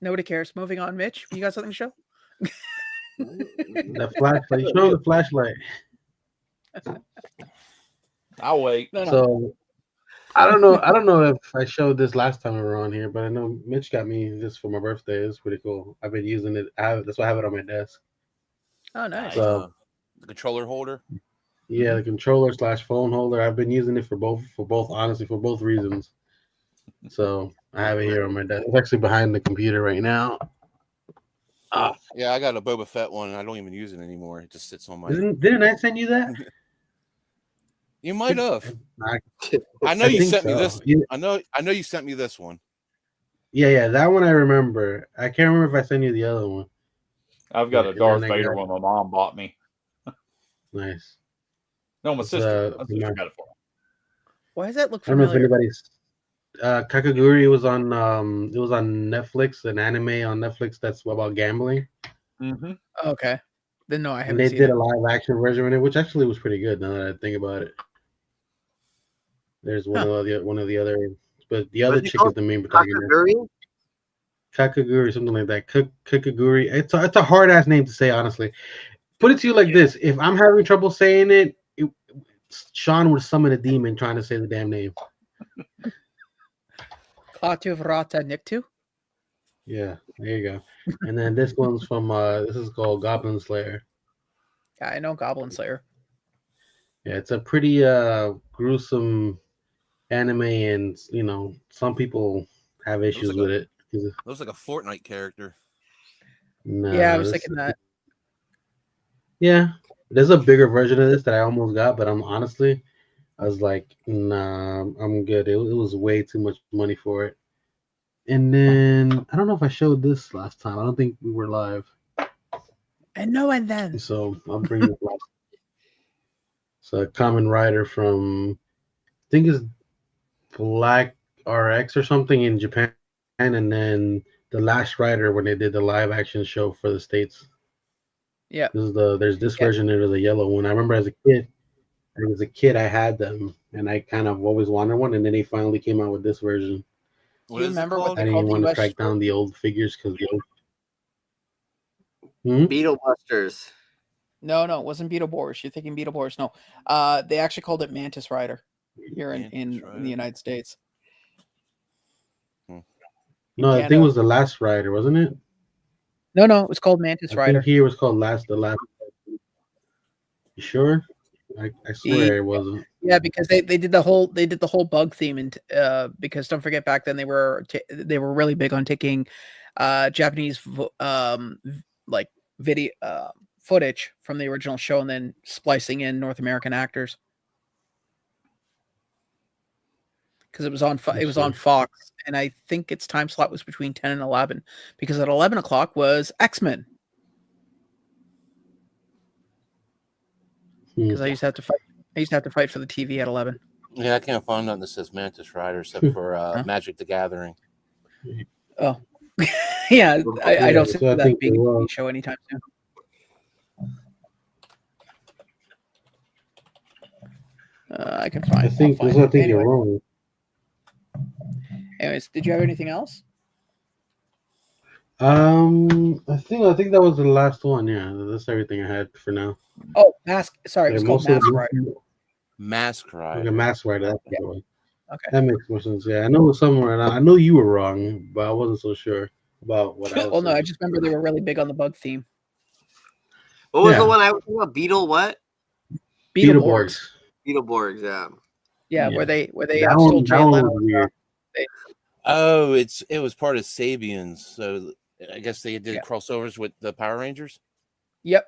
Nobody cares. Moving on, Mitch. You got something to show? The flashlight. Show the flashlight. I'll wait. No. So I don't know if I showed this last time we were on here, but I know Mitch got me this for my birthday. It's pretty cool. I've been using it. That's why I have it on my desk. Oh, nice. So The controller holder. yeah, the controller / phone holder. I've been using it for both honestly, for both reasons. So I have it here on my desk. It's actually behind the computer right now. Yeah, I got a Boba Fett one, and I don't even use it anymore. It just sits on my. Didn't I send you that? You might have. I I know you think sent me so. this. Yeah, I know you sent me this one. yeah, that one I remember. I can't remember if I sent you the other one. I've got Yeah, a Darth and then I Vader got- one my mom bought me. Nice. No, my It's, sister. My the sister Mar- got it for me. Why does that look I don't know if familiar? anybody's Kakaguri was on Netflix, an anime on Netflix that's about gambling. Mm-hmm. Okay. Then no, I And haven't they seen did it. a live action version of it, which actually was pretty good now that I think about it. There's one of the other, but the other What's it chick is called? the main protagonist. Kakaguri? Kakaguri, something like that. Kakaguri. It's a hard ass name to say, honestly. Put it to you like this: if I'm having trouble saying it, Sean would summon a demon trying to say the damn name. Klaatu Vrata Niktu. Yeah, there you go. And then this one's from this is called Goblin Slayer. Yeah, I know Goblin Slayer. Yeah, it's a pretty gruesome anime, and you know some people have issues with it. Looks like a Fortnite character. Yeah, I was thinking that. Yeah, there's a bigger version of this that I almost got, but I was like, nah, I'm good. It was way too much money for it. And then I don't know if I showed this last time. I don't think we were live. And no one then. So I'll bring it back. It's a Common Rider from, I think it's Black RX or something in Japan, and then The Last Rider when they did the live action show for the States. Yeah. There's this version and there's a yellow one. I remember as a kid I had them and I kind of always wanted one, and then they finally came out with this version. Do you remember what I they didn't called even the want US to track down the old figures because the old Beetle Busters. No, it wasn't Beetleborgs. You're thinking Beetleborgs. No, they actually called it Mantis Rider here in the United States. No, I think it was The Last Rider, wasn't it? No, it was called Mantis Rider. I think here it was called The Last. You sure? I swear it wasn't. Yeah, because they did the whole bug theme, and because don't forget back then they were really big on taking Japanese like video footage from the original show and then splicing in North American actors. Because it was on Fox, and I think its time slot was between 10 and 11. Because at 11 o'clock was X-Men. Because I used to have to fight. I used to have to fight for the TV at 11. Yeah, I can't find nothing that says Mantis Rider except for Magic the Gathering. Oh, yeah, I don't see that being a TV show anytime soon. I can find. I think you're wrong. Anyways, did you have anything else? I think that was the last one. Yeah, that's everything I had for now. Oh, Mask. Sorry, it was called Mask Rider. Mask Rider. Okay, Mask Rider. That's the one. Okay, that makes more sense. Yeah, I know it was somewhere. I know you were wrong, but I wasn't so sure about what else. Well, no, I just remember they were really big on the bug theme. What was the one I was talking about? Beetle what? Beetleborgs. Beetleborgs, yeah. Yeah, where they stole Jay Leno. Oh, it was part of Sabians, so I guess they did crossovers with the Power Rangers. Yep.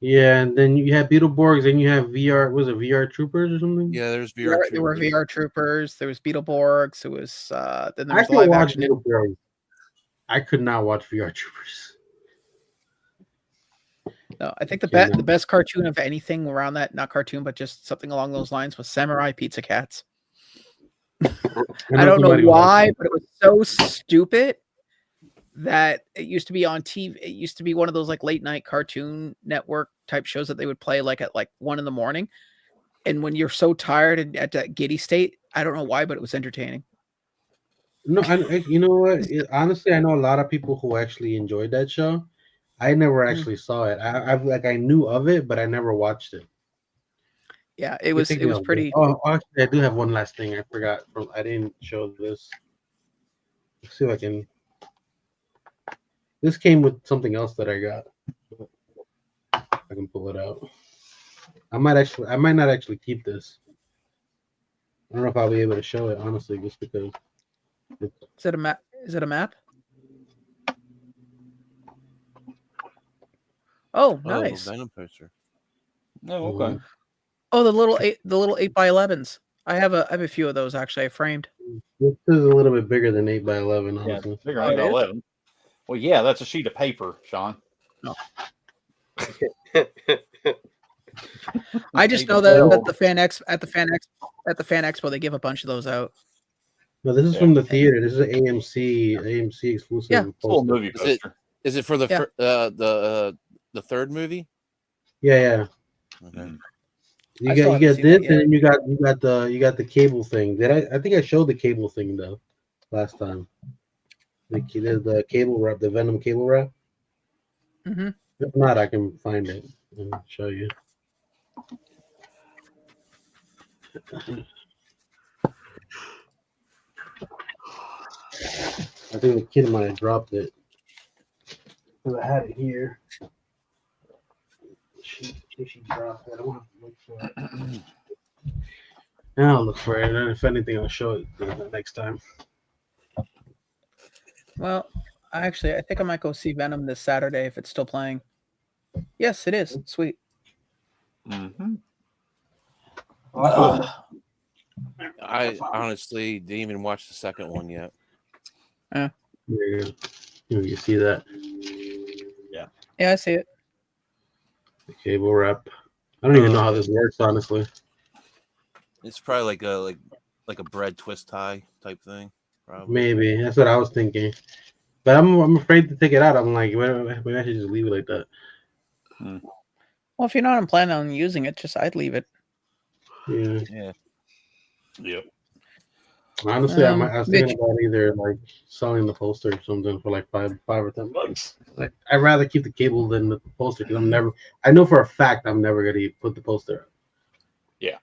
Yeah, and then you have Beetleborgs, and you have VR. Was it VR Troopers or something? Yeah, there's VR. There were VR Troopers. There was Beetleborgs. There was then there was live action. I could not watch VR Troopers. No, I think the best cartoon of anything around that, not cartoon, but just something along those lines, was Samurai Pizza Cats. I don't know why, but it was so stupid that it used to be on TV. It used to be one of those like late night Cartoon Network type shows that they would play like at like 1 a.m. And when you're so tired and at that giddy state, I don't know why, but it was entertaining. No, you know what? Honestly, I know a lot of people who actually enjoyed that show. I never actually saw it. I knew of it, but I never watched it. Yeah, it was pretty. Oh, actually, I do have one last thing I forgot. I didn't show this. Let's see if I can. This came with something else that I got. I can pull it out. I might not actually keep this. I don't know if I'll be able to show it honestly, just because. Is it a map? Is it a map? Oh, nice. Venom poster. Oh, okay. Oh, the little 8x11s. I have a few of those actually. I framed. This is a little bit bigger than 8x11. Honestly. Yeah, bigger than 8x11. Well, yeah, that's a sheet of paper, Sean. No. I just know that at the Fan Expo they give a bunch of those out. No, this is from the theater. This is an AMC exclusive. Yeah, full movie poster. Is it for the third movie? Yeah. Okay. You got this, and then you got the cable thing. I think I showed the cable thing though last time. The cable wrap, the Venom cable wrap. Mm-hmm. If not, I can find it and show you. I think the kid might have dropped it. Because I had it here. She dropped it. I want to look for it. Now I'll look for it. And if anything, I'll show it next time. Well, I think I might go see Venom this Saturday if it's still playing. Yes, it is. Sweet. Mm-hmm. I honestly didn't even watch the second one yet. There you go. You see that? Yeah, I see it. The cable wrap. I don't even know how this works, honestly. It's probably like a bread twist tie type thing. Probably. Maybe that's what I was thinking, but I'm afraid to take it out. I'm like, maybe I should just leave it like that. Well, if you're not planning on using it, I'd leave it. Yeah. Yep. Honestly, I was thinking about either like selling the poster or something for like $5 or $10. Like, I'd rather keep the cable than the poster because I know for a fact I'm never gonna put the poster up. Yeah.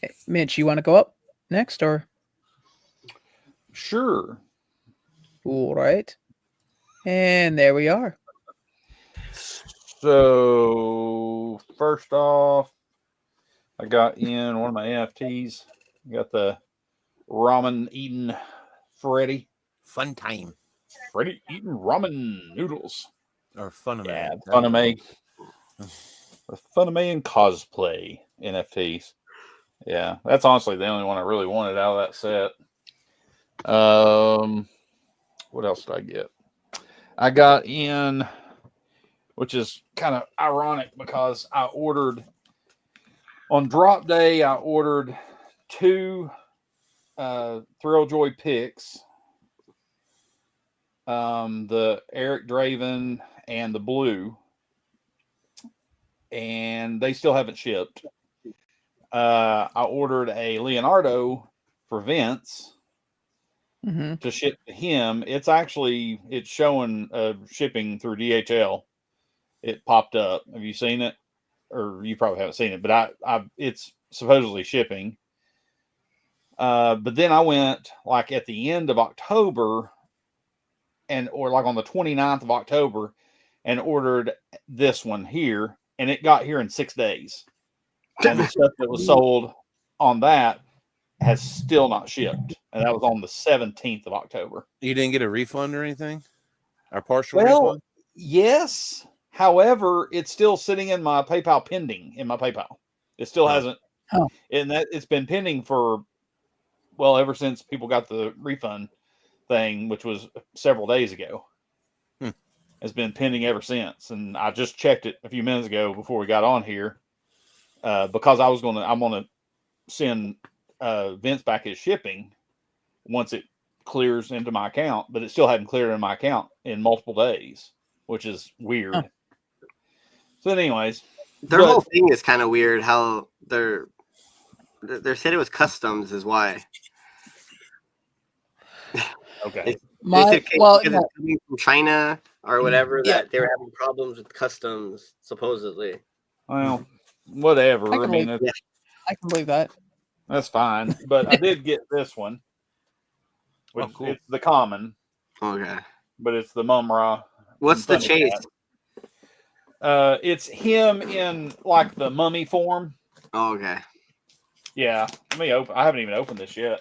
Hey, Mitch, you want to go up next or? Sure. All right. And there we are. So first off, I got in one of my NFTs. I got the ramen eating Freddy. Fun time. Freddy eating ramen noodles. Or Funimation. Yeah, Funimation. The Funimation cosplay NFTs. Yeah, that's honestly the only one I really wanted out of that set. What else did I get? I got in, which is kind of ironic because I ordered on drop day. I ordered 2 Thrill Joy picks, the Eric Draven and the blue, and they still haven't shipped. I ordered a Leonardo for Vince to ship to him. It's showing shipping through DHL. It popped up. Have you seen it? Or you probably haven't seen it, but it's supposedly shipping. But then I went like at the end of October or like on the 29th of October and ordered this one here, and it got here in 6 days. And the stuff that was sold on that has still not shipped. And that was on the 17th of October. You didn't get a refund or anything? Or partial refund? Yes. However, it's still sitting in my PayPal pending in my PayPal. It still hasn't. And that it's been pending for, ever since people got the refund thing, which was several days ago. It's been pending ever since. And I just checked it a few minutes ago before we got on here. Because I'm going to send Vince back his shipping once it clears into my account, but it still hadn't cleared in my account in multiple days, which is weird. So anyways, their whole thing is kind of weird. How they said it was customs is why. Okay. It's coming from China or whatever that they were having problems with customs supposedly. Well, whatever. I can believe that. That's fine. But I did get this one. Which cool. It's the common. Okay. But it's the Mum-Ra. What's the chase? It's him in like the mummy form. Oh, okay. Yeah. Let me open. I haven't even opened this yet.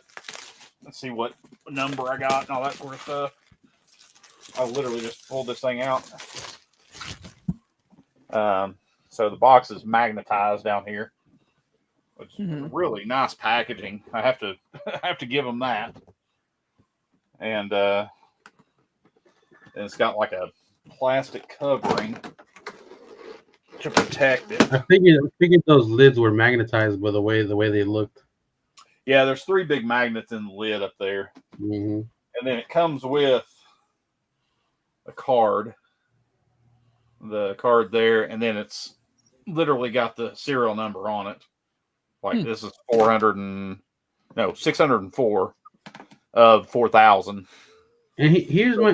Let's see what number I got and all that sort of stuff. I literally just pulled this thing out. So the box is magnetized down here, which is really nice packaging. I have to give them that. And it's got like a plastic covering to protect it. I figured those lids were magnetized by the way they looked. Yeah, there's 3 big magnets in the lid up there. And then it comes with a card. The card there, and then it's literally got the serial number on it. Like this is 604 of 4,000. And here's my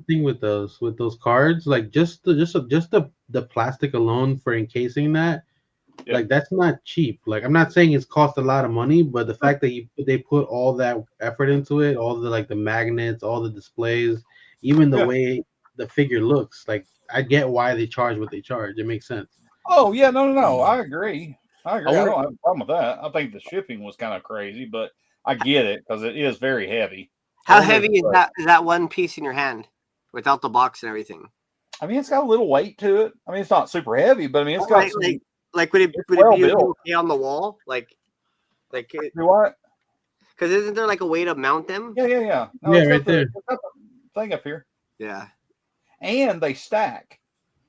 thing with those cards. Like just the plastic alone for encasing that, Like that's not cheap. Like I'm not saying it's cost a lot of money, but the fact that they put all that effort into it, all the like the magnets, all the displays, even the way the figure looks, like I get why they charge what they charge. It makes sense. Oh yeah, no. I agree. I wonder- don't have a problem with that. I think the shipping was kind of crazy, but I get it because it is very heavy. How heavy is that one piece in your hand without the box and everything? I mean, it's got a little weight to it. I mean, it's not super heavy, but I mean, it's got Right, some, like would it be okay on the wall? Like what? Because isn't there like a way to mount them? Yeah. No, Yeah, right there. It's got the thing up here. Yeah. And they stack.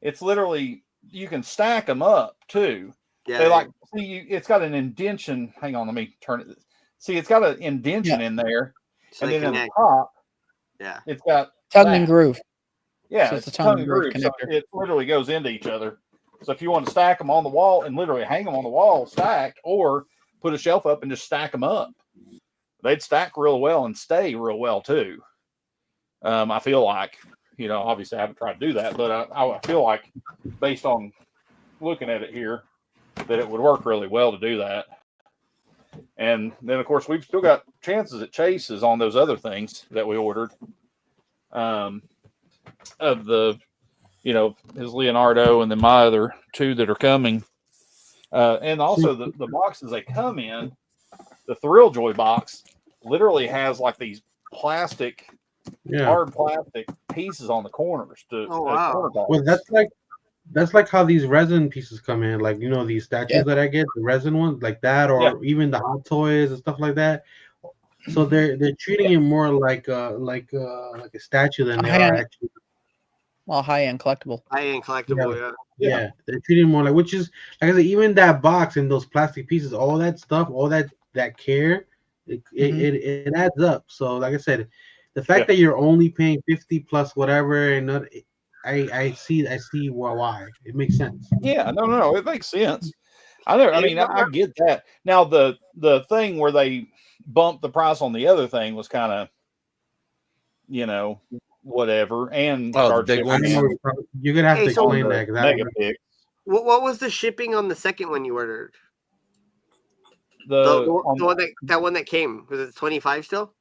It's literally you can stack them up too. Yeah. They like see it's got an indention. Hang on, let me turn it. See, it's got an indention in there, so and then in the top, it's got tongue and groove. Yeah, so it's a tongue and groove. So it literally goes into each other. So if you want to stack them on the wall and literally hang them on the wall stacked, or put a shelf up and just stack them up, they'd stack real well and stay real well too. I feel like, obviously I haven't tried to do that, but I feel like based on looking at it here, that it would work really well to do that. And then of course we've still got chances at chases on those other things that we ordered. Of the, his Leonardo and then my other two that are coming. And also the boxes they come in, the Thrill Joy box literally has like these plastic, hard plastic pieces on the corners. Well, that's like how these resin pieces come in. Like, these statues that I get, the resin ones, like that, or even the Hot Toys and stuff like that. So they're treating it more like a statue than they are actually. Well, high-end collectible. High-end collectible, yeah. They're treating it more like, which is like I said, even that box and those plastic pieces, all that stuff, all that care, it adds up. So like I said, the fact that you're only paying 50 plus whatever, and not, I see why it makes sense. Yeah, no, it makes sense. I get that. Now the thing where they bumped the price on the other thing was kind of, whatever. And the big one. You're gonna have to explain that. What was the shipping on the second one you ordered? The one that came, was it 25 still?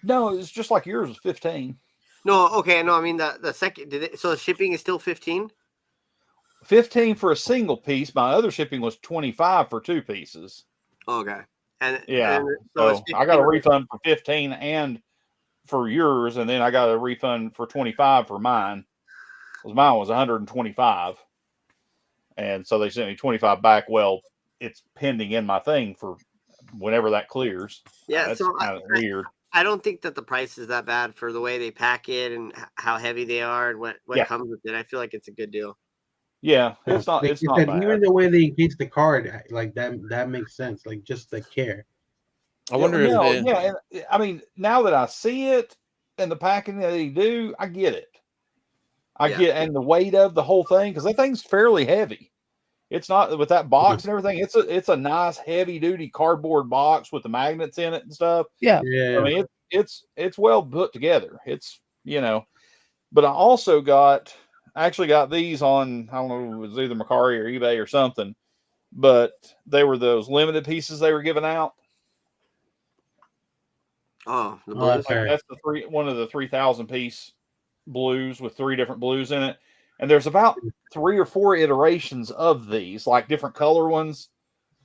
No, it's just like yours was 15. No, okay, no, I mean the second. So the shipping is still 15? 15 for a single piece. My other shipping was 25 for two pieces. Okay. And so I got a refund for 15 and for yours, and then I got a refund for 25 for mine. Because mine was 125. And so they sent me 25 back. Well, it's pending in my thing for whenever that clears. Yeah, that's so kind of weird. I don't think that the price is that bad for the way they pack it and how heavy they are and what comes with it. I feel like it's a good deal. Yeah, it's not bad. Even the way they encase the card, like that makes sense. Like just the care. I wonder and I mean, now that I see it and the packing that they do, I get it. And the weight of the whole thing, because that thing's fairly heavy. It's not with that box and everything. It's a nice heavy duty cardboard box with the magnets in it and stuff. Yeah. I mean, it's well put together. It's but I also actually got these on, I don't know, it was either Mercari or eBay or something, but they were those limited pieces they were giving out. Oh, the blues. Like that's one of the 3,000 piece blues with 3 different blues in it. And there's about 3 or 4 iterations of these, like different color ones.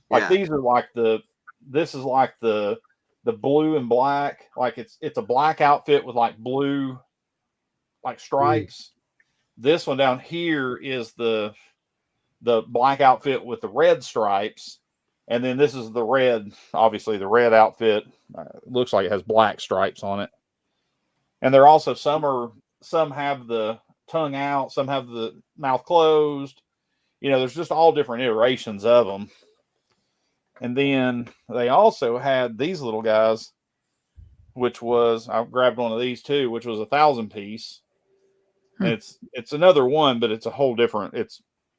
Like these are like this is like the blue and black. Like it's a black outfit with like blue, like stripes. This one down here is the black outfit with the red stripes. And then this is the red, obviously the red outfit looks like it has black stripes on it. And they're also, some have the tongue out, some have the mouth closed. There's just all different iterations of them. And then they also had these little guys, which was, I grabbed one of these too, which was 1,000 piece. And it's another one, but it's a whole different,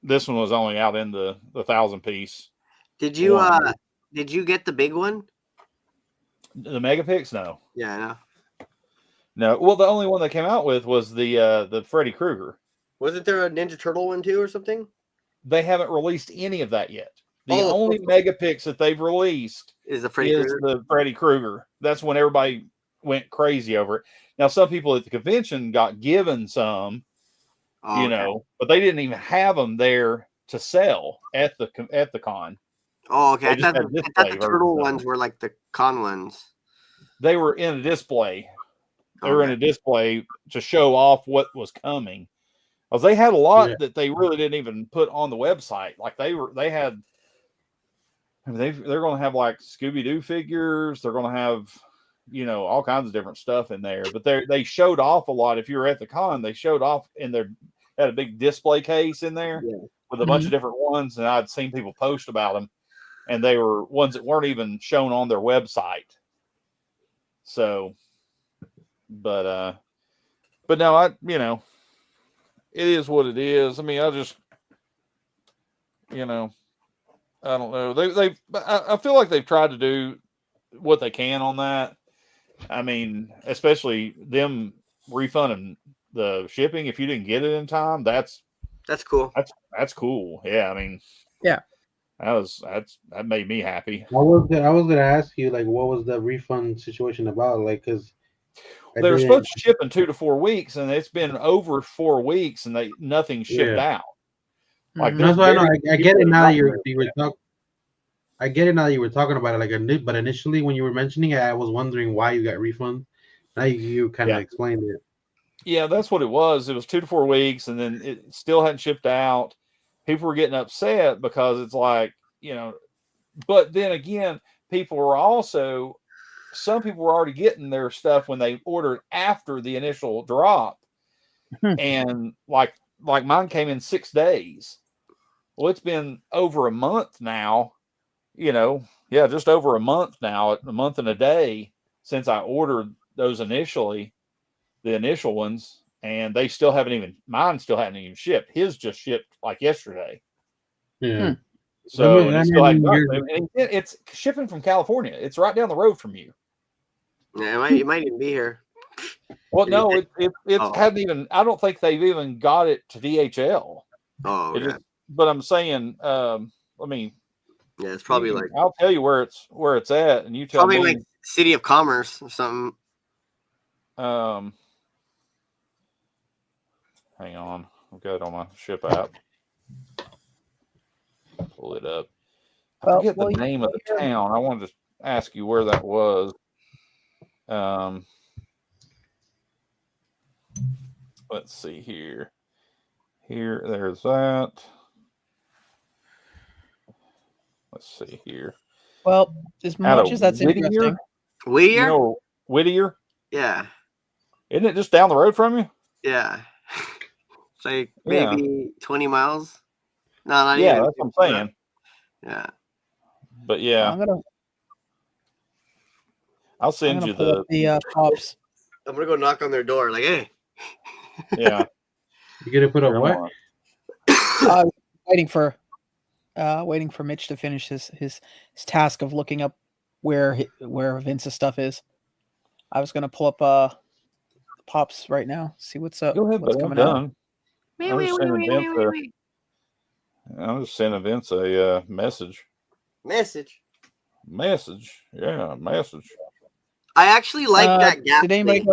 this one was only out in the 1,000 piece. Did you get the big one? The Megapix? No. Yeah, I know. No. Well, the only one they came out with was the Freddy Krueger. Wasn't there a Ninja Turtle one too or something? they haven't released any of that yet. The Oh. only megapix that they've released Is the Freddy Krueger. That's when everybody went crazy over it. Now, some people at the convention got given some, you know, but they didn't even have them there to sell at the con. Oh, okay. I thought the turtle versions ones were like the con ones. They were in a display. They were in a display to show off what was coming. Because they had a lot that they really didn't even put on the website. Like they're going to have like Scooby-Doo figures. They're going to have, you know, all kinds of different stuff in there. But they showed off a lot. If you were at the con, they showed off had a big display case in there with a bunch of different ones. And I'd seen people post about them. And they were ones that weren't even shown on their website. So, but no, you know, it is what it is. I mean, I just, you know, I don't know. I feel like they've tried to do what they can on that. I mean, especially them refunding the shipping if you didn't get it in time. That's cool. That's cool. Yeah, I mean, yeah, that made me happy. I was gonna ask you, like, what was the refund situation about? Like, because they were supposed to ship in 2 to 4 weeks, and it's been over 4 weeks, and nothing shipped out. Like that's why I get it now. You were talking. I get it now. You were talking about it, like, but initially when you were mentioning it, I was wondering why you got refund. Now you kind of explained it. Yeah, that's what it was. It was 2 to 4 weeks, and then it still hadn't shipped out. People were getting upset because it's like, you know, but then again, some people were already getting their stuff when they ordered after the initial drop. And like mine came in 6 days. Well, it's been over a month now, you know, just over a month now, a month and a day since I ordered those the initial ones, and mine still haven't even shipped. His just shipped like yesterday. Yeah. So it's shipping from California. It's right down the road from you. Yeah, it might even be here. Well, no, it hadn't even. I don't think they've even got it to DHL. Oh, okay. But I'm saying, I mean, yeah, it's probably I'll tell you where it's at, and you tell me. Probably like City of Commerce or something. Hang on, I've got it on my ship app. Pull it up. I forget the name of the town. I wanted to ask you where that was. Let's see here. There's that. Let's see here. Well, as much as that's interesting. Whittier? You know Whittier? Yeah. Isn't it just down the road from you? Yeah. It's like maybe 20 miles. No, not even. Yeah, that's what I'm saying. Yeah. But yeah. I'll send you the pops. I'm gonna go knock on their door, like, hey. Yeah. You gonna put up what? Waiting for Mitch to finish his task of looking up where Vince's stuff is. I was gonna pull up pops right now, see what's up. Go ahead, what's coming out. I'm just sending Vince a message. Message. Yeah, message. I actually like that gas. Did anybody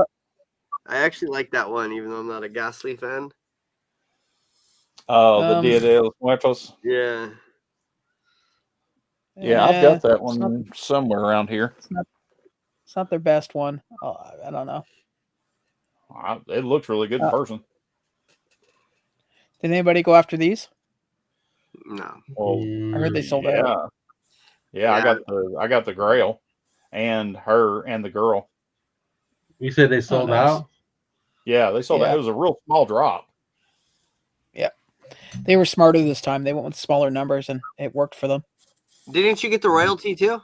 I actually like that one, even though I'm not a Ghastly fan. Oh, the Dia de los Muertos. Yeah. Yeah, I've got that one somewhere around here. It's not their best one. I don't know. It looks really good in person. Did anybody go after these? No. Well, I heard they sold out. Yeah, I got the Grail and her and the girl. You said they sold out? Yeah, they sold out. It was a real small drop. Yeah. They were smarter this time. They went with smaller numbers and it worked for them. Didn't you get the royalty too?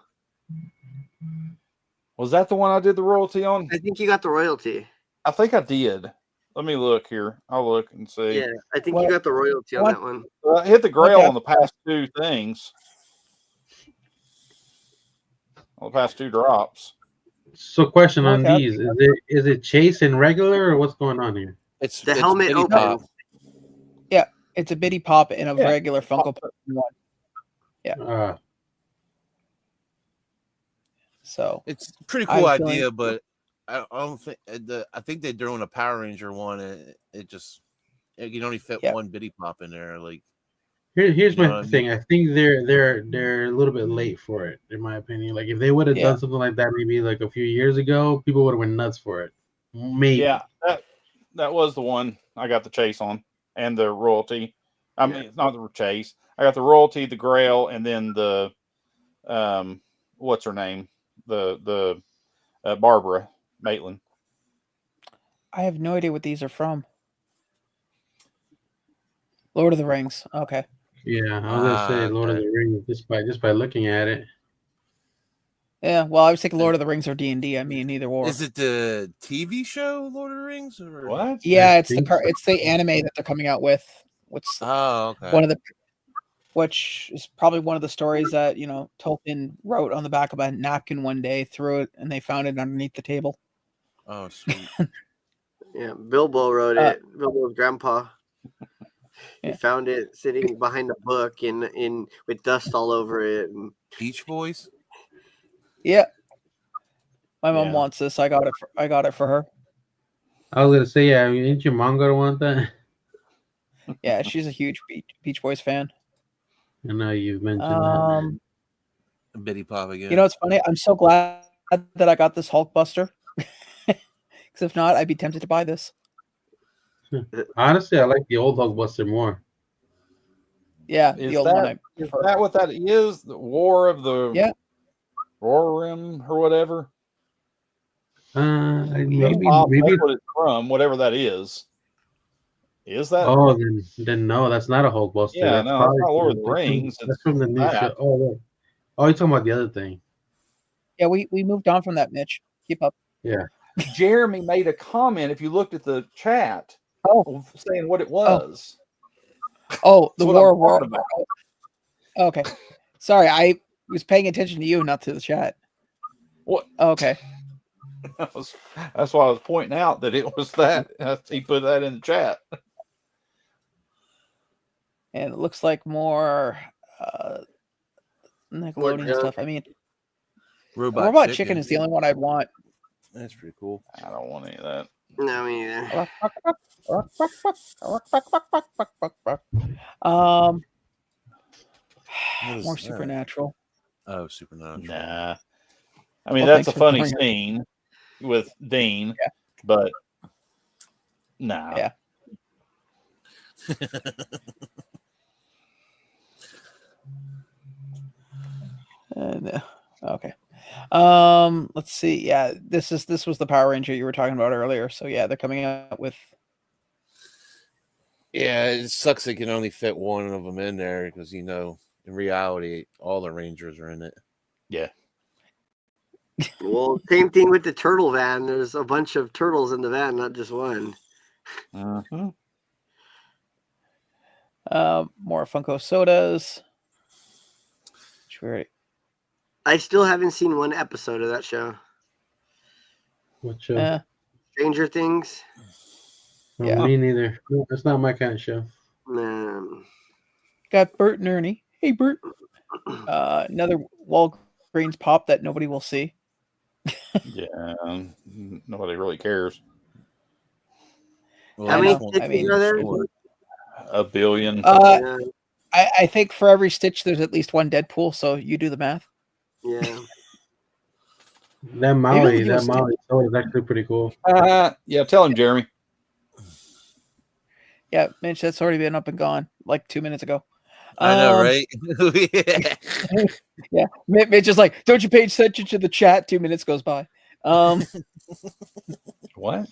Was that the one I did the royalty on? I think you got the royalty. I think I did. Let me look here. I'll look and see. Yeah, I think you got the royalty on that one. I hit the Grail on the past 2 things. On the past 2 drops. So, question on these: is it chase and regular, or what's going on here? It's helmet open. Yeah. It's a bitty pop in a regular Funko Pop one. Yeah. So it's a pretty cool idea, but I don't think I think they're doing a Power Ranger one. And it just you can only fit one bitty pop in there. Like here's my thing. I think they're a little bit late for it, in my opinion. Like if they would have done something like that maybe like a few years ago, people would have went nuts for it. Maybe. Yeah, that was the one I got the chase on and the royalty. I mean, it's not the chase. I got the royalty, the Grail, and then the what's her name? The Barbara Maitland. I have no idea what these are from. Lord of the Rings. Okay. Yeah, I was gonna say Lord of the Rings just by looking at it. Yeah, well, I was thinking Lord of the Rings or D&D. I mean, either or. Is it the TV show Lord of the Rings or what? Yeah, it's the anime that they're coming out with. Which is probably one of the stories that Tolkien wrote on the back of a napkin one day, threw it, and they found it underneath the table. Oh, sweet. Yeah, Bilbo wrote it. Bilbo's grandpa. He found it sitting behind a book in with dust all over it. And... Beach Boys. Yeah, my mom wants this. I got it for her. I was gonna say, ain't your mom gonna want that? Yeah, she's a huge Beach Boys fan. I know you've mentioned that. Bitty pop again. You know, it's funny. I'm so glad that I got this Hulkbuster. Because if not, I'd be tempted to buy this. Honestly, I like the old Hulkbuster more. Yeah, the old one. Is that what that is? The War of the Roarim or whatever? Maybe that's what it's from, whatever that is. Is that? Oh, then no, that's not a Hulkbuster. Yeah, that's no, it's not Lord of the Rings. That's from the new show. Oh, you're talking about the other thing. Yeah, we moved on from that, Mitch. Keep up. Yeah. Jeremy made a comment, if you looked at the chat, saying what it was. Oh, the War. Okay. Sorry, I was paying attention to you, not to the chat. What? Okay. That's why I was pointing out that it was that. He put that in the chat. And it looks like more Nickelodeon stuff. I mean, Robot Chicken is the only one I'd want. That's pretty cool. I don't want any of that. No, me either. More Supernatural. Oh, Supernatural. Nah. I mean, that's a funny scene with Dean, but nah. Yeah. Okay. Let's see. Yeah, this was the Power Ranger you were talking about earlier. So yeah, they're coming out with. Yeah, it sucks they can only fit one of them in there because in reality, all the Rangers are in it. Yeah. Well, same thing with the turtle van. There's a bunch of turtles in the van, not just one. Uh-huh. More Funko sodas. Sure. I still haven't seen one episode of that show. What show? Stranger Things. Yeah. Me neither. No, that's not my kind of show. Got Bert and Ernie. Hey, Bert. Another Walgreens pop that nobody will see. Yeah, nobody really cares. Well, how many stitches are there? A billion. I think for every Stitch, there's at least one Deadpool. So you do the math. Yeah. That Maui soda is actually pretty cool. Yeah, tell him, Jeremy. Yeah, Mitch, that's already been up and gone like 2 minutes ago. I know, right? Yeah, Mitch is like, don't you pay attention to the chat? 2 minutes goes by. What?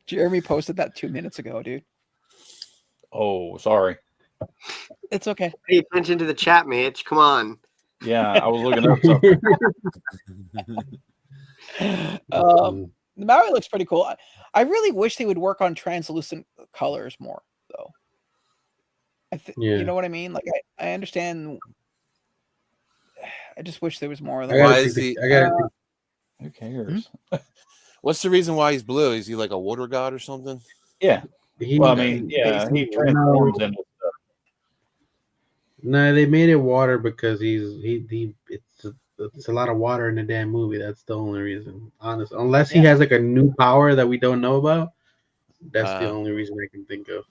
Jeremy posted that 2 minutes ago, dude. Oh, sorry. It's okay. Pay attention to the chat, Mitch. Come on. Yeah, I was looking up something. The Maui looks pretty cool. I really wish they would work on translucent colors more, though. You know what I mean? Like, I understand. I just wish there was more of that. Why is he? Who cares? What's the reason why he's blue? Is he like a water god or something? Yeah, Well, I mean, yeah, he transforms into stuff. No, they made it water because it's a lot of water in the damn movie. That's the only reason. Honest, unless he has like a new power that we don't know about, that's the only reason I can think of.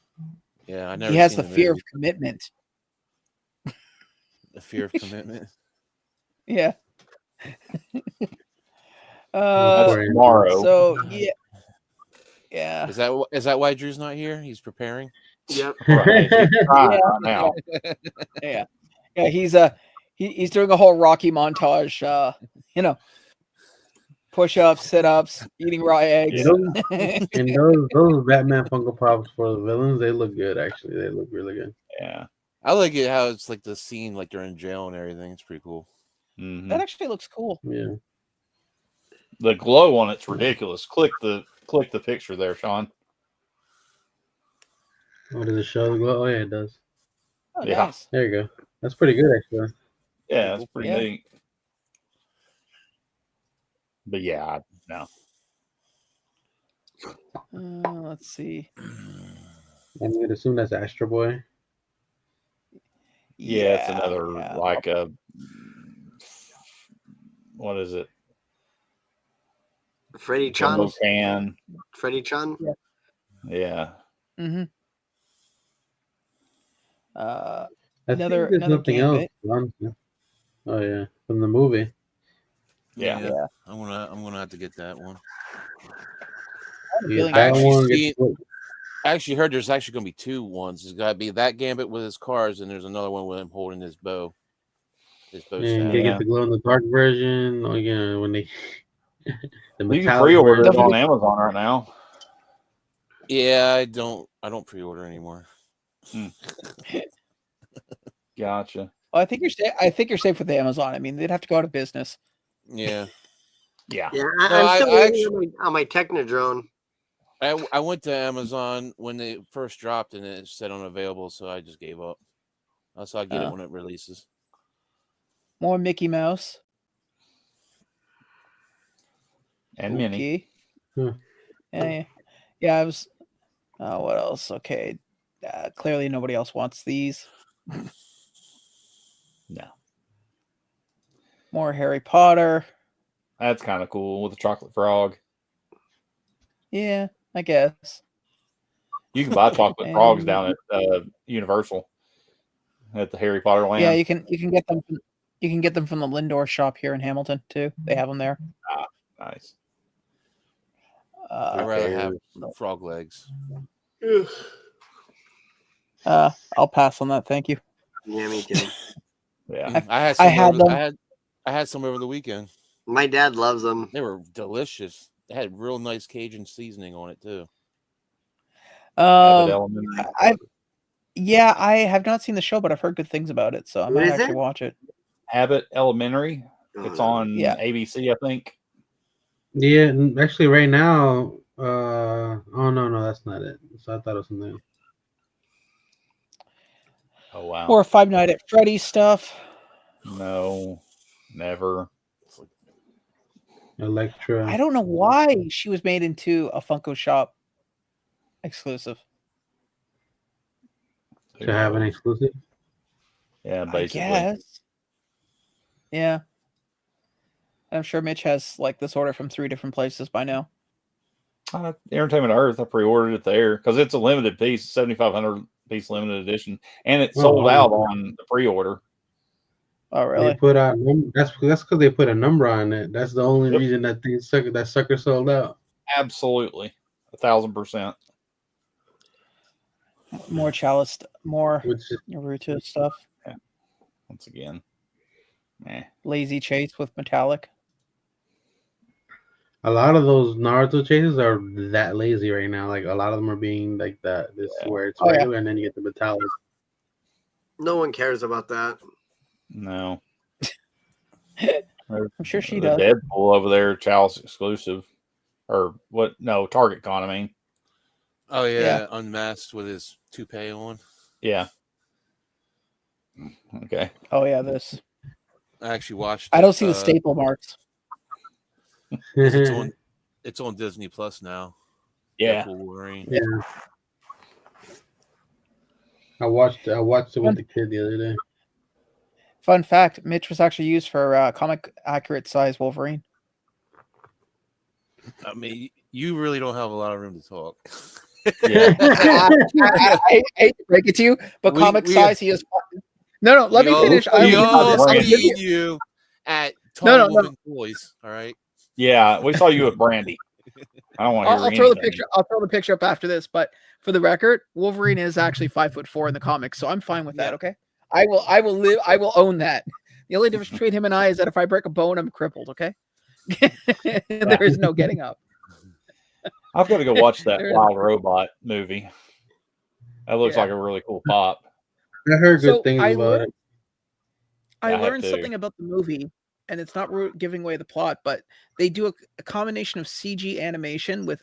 Yeah, I never. He has seen the fear of commitment. The fear of commitment. Yeah. That's tomorrow. So yeah. Is that why Drew's not here? He's preparing. Yep. Right. He's trying right now. Yeah. He's doing a whole Rocky montage. Push-ups, sit-ups, eating raw eggs. And those Batman Funko Pops for the villains, they look good. Actually, they look really good. Yeah. I like it how it's like the scene, like they're in jail and everything. It's pretty cool. Mm-hmm. That actually looks cool. Yeah. The glow on it's ridiculous. Click the picture there, Sean. Oh, does it show the glow? Oh yeah, it does. Oh, Yeah. nice. There you go. That's pretty good, actually. Yeah, it's pretty Yeah. neat. But yeah, no. Let's see. I'm gonna assume that's Astro Boy. Yeah, it's another like a what is it? Freddie Chun. Can. Freddie Chun. Yeah. Mm-hmm. I Another think there's nothing Gambit. else. Oh yeah, from the movie. Yeah. I'm gonna have to get that one. Yeah, feeling that I one actually gets I actually heard there's actually gonna be two ones. There's gotta be that Gambit with his cars, and there's another one with him holding his bow. and staff. you get the glow in the dark version. Oh yeah, when they the You can metallic pre-order it version. on Amazon right now. Yeah, I don't pre-order anymore. Gotcha. Well, I think you're safe with Amazon. I mean, they'd have to go out of business. Yeah. Yeah. Yeah, No, I'm still I waiting on my Technodrone. I went to Amazon when they first dropped and it said unavailable, so I just gave up. So I get it when it releases. More Mickey Mouse And Minnie. Yeah. I was. What else? Okay. Clearly, nobody else wants these. No. More Harry Potter. That's kind of cool with the chocolate frog. Yeah, I guess. You can buy chocolate frogs down at Universal at the Harry Potter land. Yeah, you can get them. You can get them from the Lindor shop here in Hamilton too. They have them there. Nice. I'd rather have frog legs. I'll pass on that. Thank you. Yeah, me too. Yeah, I had some over the weekend. My dad loves them. They were delicious. They had real nice Cajun seasoning on it too. I have not seen the show, but I've heard good things about it, so I might actually watch it. Abbott Elementary. It's on ABC, I think. Yeah, actually, right now. Oh no, that's not it. So I thought it was something else. Oh wow. Or Five Nights at Freddy's stuff. No, never. Electra. I don't know why she was made into a Funko Shop exclusive. To have an exclusive? Yeah, basically. I guess. Yeah. I'm sure Mitch has like this order from 3 different places by now. Entertainment Earth, I pre-ordered it there because it's a limited piece, 7,500 piece limited edition, and it sold out on the pre-order. Oh, really? They put out that's because they put a number on it. That's the only reason that that sucker sold out. Absolutely, 1,000%. More Chalice, more Naruto stuff. Yeah. Once again, Lazy Chase with metallic. A lot of those Naruto chases are that lazy right now. Like a lot of them are being like that. This where it's regular and then you get the metallic. No one cares about that. No. I'm sure she does. Deadpool over there, Chalice exclusive, or what? No, Target Con. I mean. Oh yeah, unmasked with his toupee on. Yeah. Okay. Oh yeah, this. I actually watched. I don't see the staple marks. It's on Disney Plus now. Yeah. Wolverine. Yeah. I watched it with the kid the other day. Fun fact: Mitch was actually used for comic accurate size Wolverine. I mean, you really don't have a lot of room to talk. Yeah. I hate to break it to you, but comic size, he is. No, let me finish. We all Brandy. seen you at Tall No. Woman Toys. All right. Yeah, we saw you with Brandy. I don't want to hear I'll throw the anything. picture. I'll throw the picture up after this. But for the record, Wolverine is actually 5'4" in the comics, so I'm fine with that. Okay, I will own that. The only difference between him and I is that if I break a bone, I'm crippled. Okay, there is no getting up. I've got to go watch that There is- Wild Robot movie. That looks like a really cool pop. I heard good So things about it. I Yeah, I have learned to. something about the movie, and it's not giving away the plot, but they do a combination of CG animation with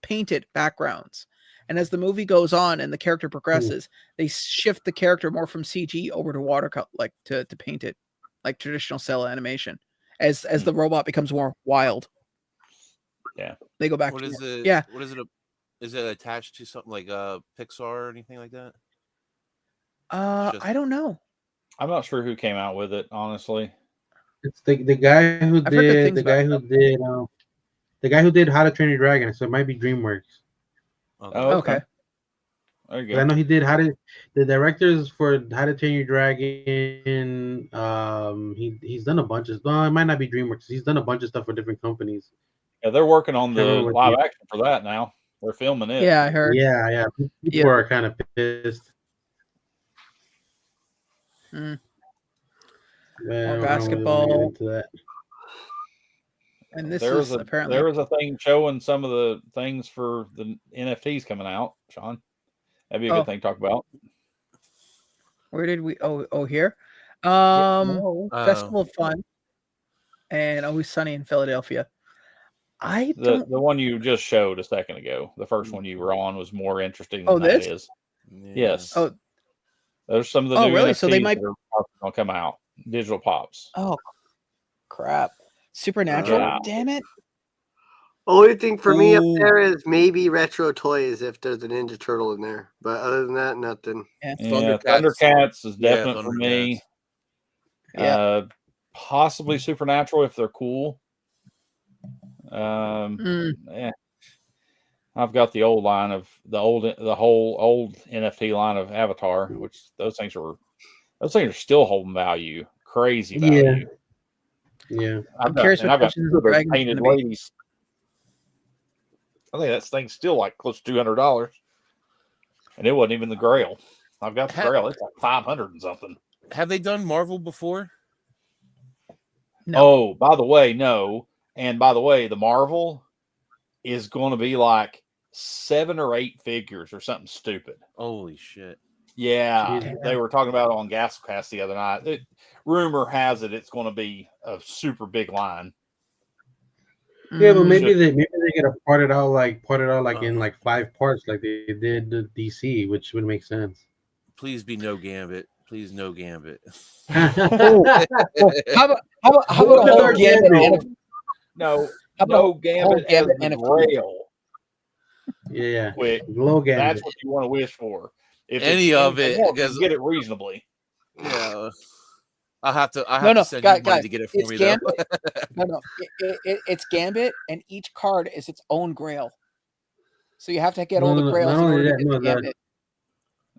painted backgrounds. And as the movie goes on and the character progresses, they shift the character more from CG over to watercolor, like to paint it, like traditional cell animation. As the robot becomes more wild. Yeah. They go back. What is it? Yeah. What is it? Is it attached to something like Pixar or anything like that? I don't know. I'm not sure who came out with it, honestly. It's the guy who I've heard good did things the guy who did the guy who did How to Train Your Dragon. So it might be DreamWorks. Oh, Okay. There you I go. know he did the directors for How to Train Your Dragon. He's done a bunch of. Well, it might not be DreamWorks. He's done a bunch of stuff for different companies. Yeah, they're working on the Can't remember what live action for that now. They're filming it. Yeah, I heard. Yeah. People are kind of pissed. Mm. Well, More I don't really wanna get basketball. into that. And this There is was apparently there was a thing showing some of the things for the NFTs coming out, Sean. That'd be a good thing to talk about. Where did we? Oh, here. No. Festival of Fun, and Always Sunny in Philadelphia. The one you just showed a second ago, the first one you were on, was more interesting than this? that is. Yeah. Yes. Oh, There's some of the new really? NFTs So they might that are going to come out. Digital pops. Oh, crap! Supernatural. Yeah. Damn it! Only thing for me up Ooh. there is maybe retro toys if there's a Ninja Turtle in there. But other than that, nothing. Yeah. Yeah, Thundercats is Yeah, definite for me. Yeah. Possibly Supernatural if they're cool. Yeah. I've got the old line of the whole old NFT line of Avatar, which those things are still holding value, crazy value. Yeah. I'm curious what I've got Dungeons two and of those Dragons is painted gonna be. ladies. I think that thing's still like close to $200, and it wasn't even the Grail. I've got the Grail; it's like 500 and something. Have they done Marvel before? No. Oh, by the way, no. And by the way, the Marvel is going to be like 7 or 8 figures or something stupid. Holy shit. Yeah, Jesus. they were talking about it on Gascast the other night. Rumor has it it's going to be a super big line. Yeah, but Mm. maybe they get to part it out in like 5 parts, like they did the DC, which would make sense. Please be no Gambit. Please no Gambit. How about a whole Gambit? No Whole Gambit as Gambit the NFT? Grail. Yeah, Quick. Glow Gambit. That's what you want to wish for. If Any it's of it, anything else, because- you get it reasonably. Yeah. I'll have to send you money to get it for it's me Gambit. though. No, it's Gambit, and each card is its own Grail. So you have to get all the Grails in order to get the Gambit.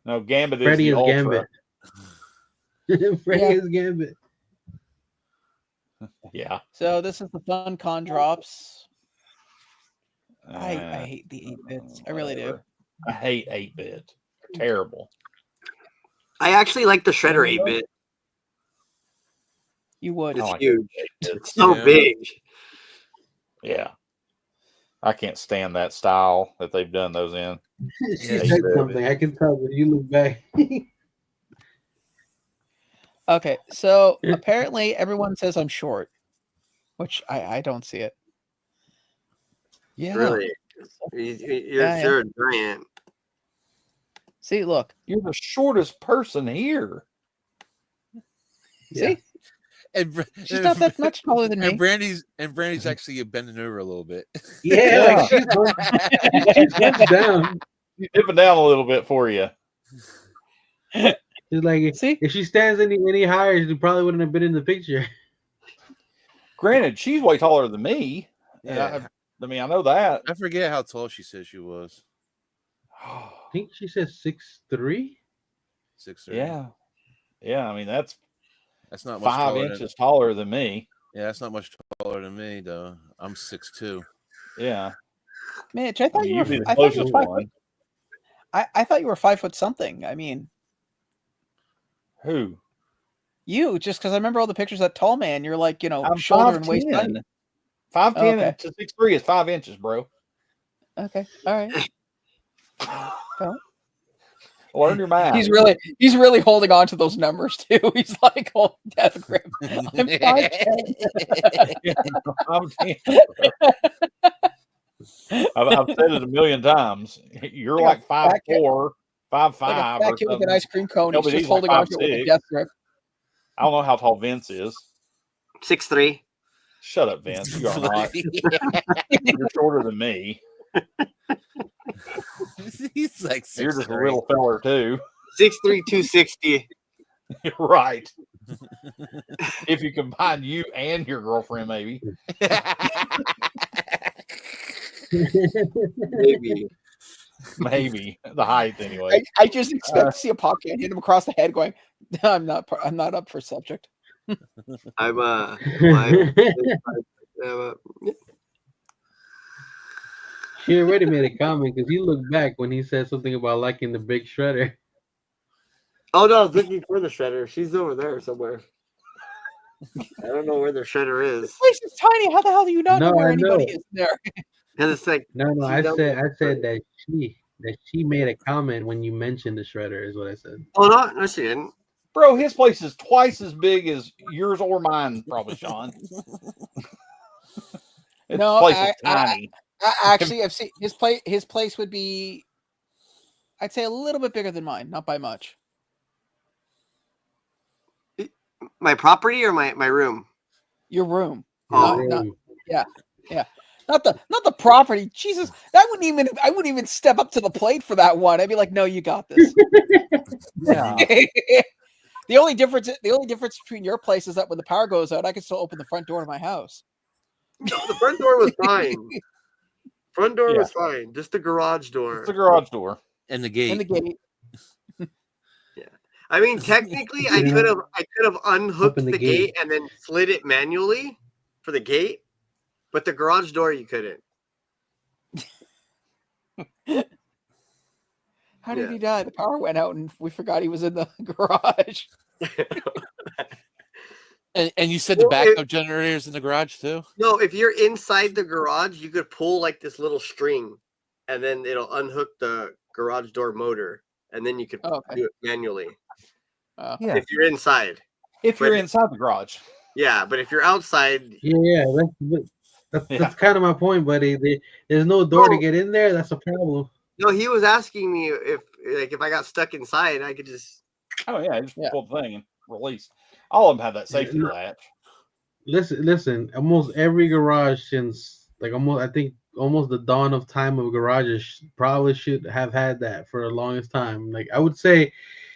No, Gambit Freddy is the is Ultra. Gambit. Freddy is Gambit. Yeah. So this is the Fun Con drops. I hate the 8-bits. I really do. I hate 8-bit. They're terrible. I actually like the Shredder 8-bit. You would. It's like huge. 8-bit. It's so big. Yeah. I can't stand that style that they've done those in. She said something. I can tell when you look back. Okay, so apparently everyone says I'm short, which I don't see it. Yeah. Really. You're a giant. See, look. You're the shortest person here. See? And She's not that much taller than me. And Brandy's actually bending over a little bit. Yeah, like she's down. She's dipping down a little bit for you. She's like, See? if she stands any higher, she probably wouldn't have been in the picture. Granted, she's way taller than me. Yeah. I mean, I know that. I forget how tall she said she was. I think she said 6'3". 6'3". Yeah. I mean, that's not much 5 inches taller than me. Yeah, that's not much taller than me, though. I'm 6'2". Yeah. Mitch, I thought you were. You'd be the I thought you closest were 5 one. foot. I thought you were 5 foot something. I mean, Who? you, just because I remember all the pictures of that tall man. You're like, I'm shoulder and waist height. 5'10" Okay. to 6'3" is 5 inches, bro. Okay, all right. Well, Learn your math. he's really holding on to those numbers too. He's like, "Oh, death grip." I'm 5'10". I've said it a million times. You're like 5'4", 5'5", Like a fat or kid with something. an ice cream cone. He's Nobody's just like holding on to it with a 5'6". death grip. I don't know how tall Vince is. 6'3". Shut up, Vince. You are not. You're shorter than me. He's like 6'3". You're just a little feller too. 6'3", 260. Right. If you combine you and your girlfriend, maybe. Maybe the height anyway. I just expect to see a podcast hit him across the head, going, "I'm not up for subject." She already made a comment because he looked back when he said something about liking the big shredder. Oh no, I was looking for the shredder. She's over there somewhere. I don't know where the shredder is. This place is tiny. How the hell do you not know where anybody is there? Because it's like no. I said that she made a comment when you mentioned the shredder. Is what I said. Oh no, she didn't. Bro, his place is twice as big as yours or mine, probably, Sean. No, place is tiny. Actually, I've seen his place. His place would be, I'd say, a little bit bigger than mine, not by much. My property or my room? Your room. Oh, yeah. Not the property. Jesus, I wouldn't even step up to the plate for that one. I'd be like, no, you got this. Yeah. The only difference between your place is that when the power goes out, I can still open the front door of my house. The front door was fine. Front door was fine. Just the garage door. It's the garage door. And the gate. Yeah. I mean, technically, I could have unhooked the gate and then slid it manually for the gate, but the garage door you couldn't. How did he die? The power went out and we forgot he was in the garage. And you said the backup generators in the garage too? No, if you're inside the garage, you could pull like this little string and then it'll unhook the garage door motor and then you could do it manually. If you're inside. If you're inside the garage. Yeah, but if you're outside. Yeah, that's kind of my point, buddy. There's no door to get in there. That's a problem. No, he was asking me if I got stuck inside, I could just. Oh yeah, just pull the thing and release. All of them have that safety latch. Listen. Almost every garage since almost the dawn of time of garages probably should have had that for the longest time. Like I would say,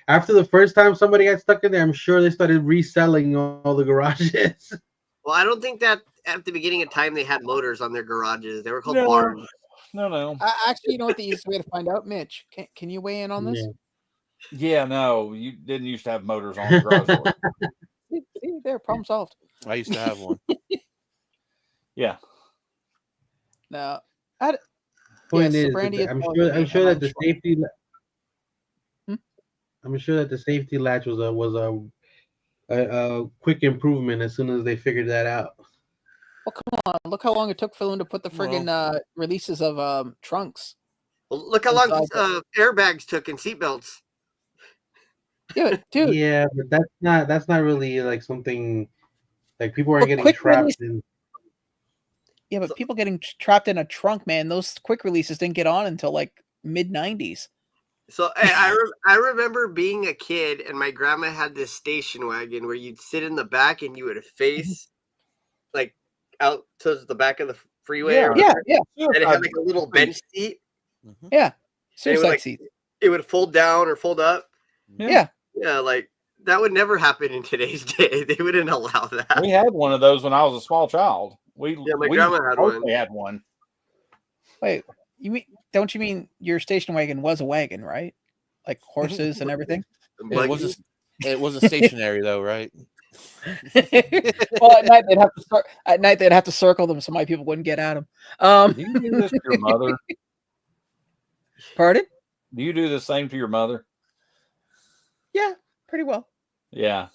after the first time somebody got stuck in there, I'm sure they started reselling all the garages. Well, I don't think that at the beginning of time they had motors on their garages. They were called barns. No. Actually, you know what the easiest way to find out, Mitch? Can you weigh in on this? Yeah, no, you didn't used to have motors on the garage door. See, there, problem solved. I used to have one. Yeah. No. Point is, I'm sure that the safety. I'm sure that the safety latch was a quick improvement as soon as they figured that out. Well, come on! Look how long it took for them to put the friggin' releases of trunks. Well, look how long airbags took and seatbelts. Yeah, dude. Yeah, but that's not really like something like people aren't getting trapped in. Yeah, but people getting trapped in a trunk, man. Those quick releases didn't get on until like mid-90s. So I remember being a kid and my grandma had this station wagon where you'd sit in the back and you would face like out to the back of the freeway. Yeah. And it had like a little bench seat. Yeah. Suicide seat. It would fold down or fold up. Yeah. Yeah, like that would never happen in today's day. They wouldn't allow that. We had one of those when I was a small child. My grandma had one. We had one. Wait, don't you mean your station wagon was a wagon, right? Like horses and everything? It wasn't stationary though, right? Well, at night they'd have to circle them so my people wouldn't get at them. Do you do this to your mother? Pardon? Do you do the same to your mother? Yeah, pretty well. Yeah.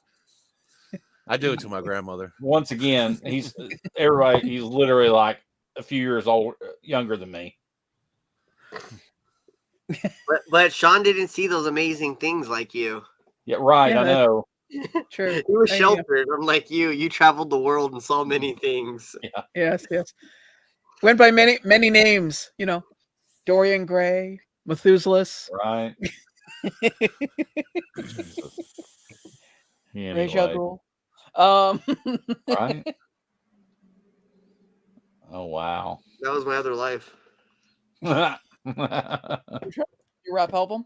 I do it to my grandmother. Once again, he's literally like a few years younger than me. But Sean didn't see those amazing things like you. Yeah, right. Yeah, I know. True. He was sheltered. Unlike you. You traveled the world and saw many things. Yeah. Yes. Went by many names, Dorian Gray, Methuselah. Right. Anyway. Right. Oh wow. That was my other life. Your rap album?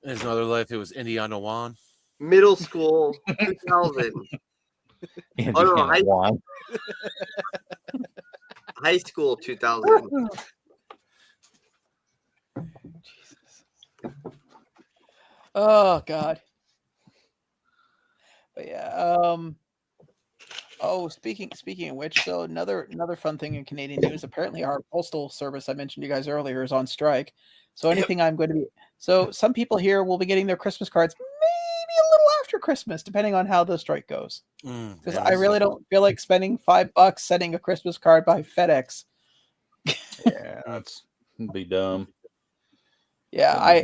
There's another life. It was Indiana Juan. Middle school, 2000. High school, 2000. Jesus. Oh God. But yeah. Speaking of which, so another fun thing in Canadian news. Apparently, our postal service I mentioned to you guys earlier is on strike. So so some people here will be getting their Christmas cards maybe a little after Christmas, depending on how the strike goes. Because I really don't feel like spending $5 sending a Christmas card by FedEx. Yeah, that'd be dumb. Yeah,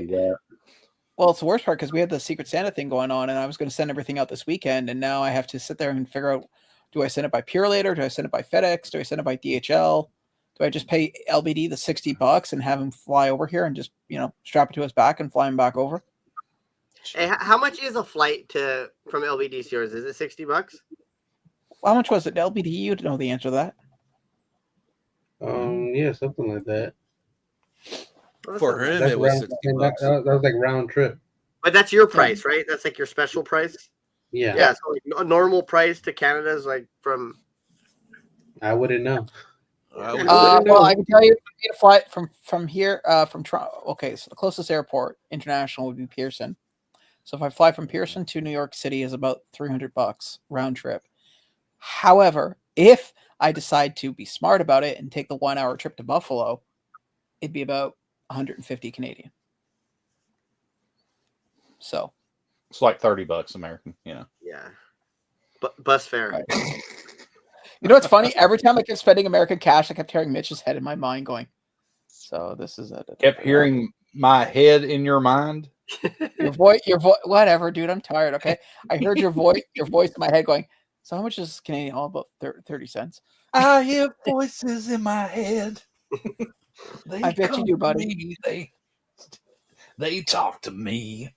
well, it's the worst part because we had the Secret Santa thing going on, and I was going to send everything out this weekend, and now I have to sit there and figure out: do I send it by Pure Later? Do I send it by FedEx? Do I send it by DHL? Do I just pay LBD the $60 and have him fly over here and just strap it to his back and fly him back over? Hey, how much is a flight from LBD to yours? Is it $60? How much was it? LBD, you'd know the answer to that. Yeah, something like that. For him, it was $60. That was like round trip. But that's your price, right? That's like your special price. Yeah. Yeah. So like a normal price to Canada is like from. I wouldn't know. Well, I can tell you, a flight from here, from Toronto. Okay, so the closest airport international would be Pearson. So if I fly from Pearson to New York City, is about $300 round trip. However, if I decide to be smart about it and take the 1 hour trip to Buffalo, it'd be about 150 Canadian. So it's like $30 American, Yeah. Bus fare. Right. You know what's funny? Every time I kept spending American cash, I kept hearing Mitch's head in my mind going, so this is it. Kept hearing my head in your mind. Your voice, whatever, dude. I'm tired. Okay. I heard your voice in my head going, so how much is Canadian? All about 30 cents. I hear voices in my head. I bet you do, buddy. They talk to me.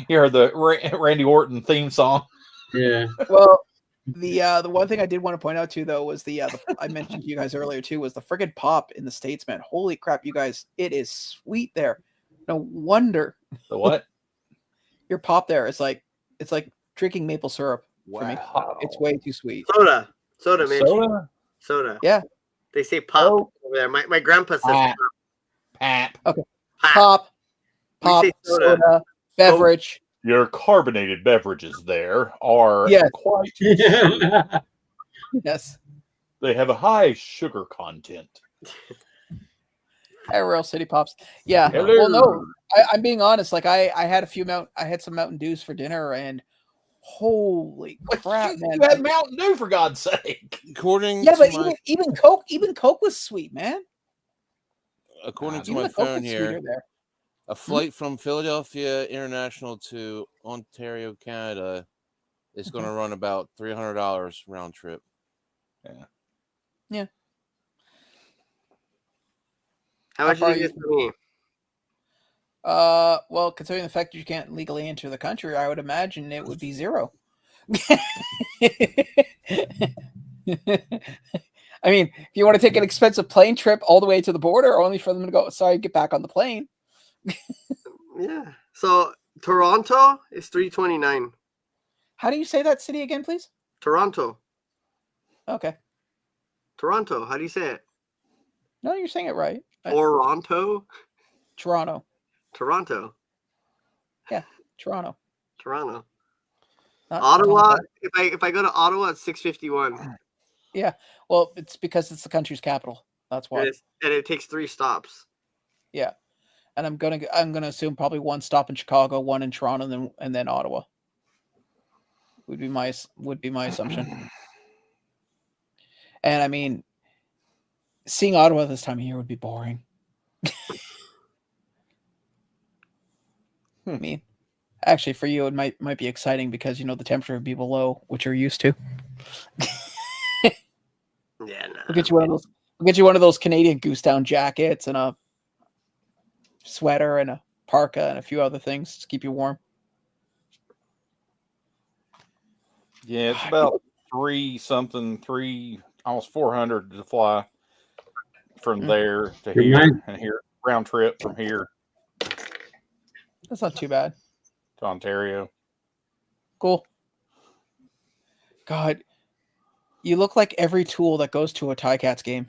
You heard the Randy Orton theme song. Yeah. Well, the one thing I did want to point out too, though, was the I mentioned to you guys earlier too, was the friggin' pop in the States, man. Holy crap, you guys! It is sweet there. No wonder. The what? Your pop there is like drinking maple syrup for me. Wow. It's way too sweet. Soda, man. Soda. Yeah. They say pop over there. My grandpa says Pap. Okay. Pop, soda, beverage. Your carbonated beverages there are quite Yes. They have a high sugar content. Hey, Royal City Pops. Yeah. Hello. Well, no, I'm being honest. Like I had some Mountain Dews for dinner, and holy crap, man! You had Mountain Dew, for God's sake. Even Coke was sweet, man. According to my phone here, a flight from Philadelphia International to Ontario, Canada, is going to run about $300 round trip. Yeah. How much did you get for me? Well, considering the fact that you can't legally enter the country, I would imagine it would be $0. I mean, if you want to take an expensive plane trip all the way to the border, only for them to go, sorry, get back on the plane. Yeah. So Toronto is $329. How do you say that city again, please? Toronto. Okay. Toronto. How do you say it? No, you're saying it right. Toronto. Toronto. Toronto. Yeah, Toronto. Toronto. Not Ottawa. Toronto. If I go to Ottawa, it's $651. Yeah. Well, it's because it's the country's capital. That's why. And it takes 3 stops. Yeah. And I'm gonna assume probably 1 stop in Chicago, 1 in Toronto, and then Ottawa. Would be my assumption. And I mean, seeing Ottawa this time of year would be boring. I mean, actually, for you, it might be exciting because the temperature would be below what you're used to. Yeah, no. We'll get you one of those. We'll get you one of those Canadian goose down jackets and a sweater and a parka and a few other things to keep you warm. Yeah, it's about almost 400 to fly from there to here and here, round trip from here. That's not too bad. To Ontario. Cool. God, you look like every tool that goes to a Ticats game.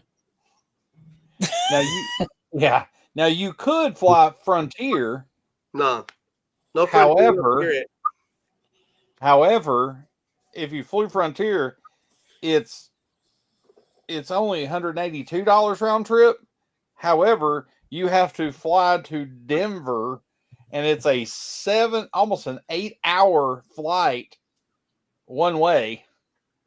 Now you could fly Frontier. No. However, if you flew Frontier, it's only $182 round trip. However, you have to fly to Denver, and it's almost an 8-hour flight one way,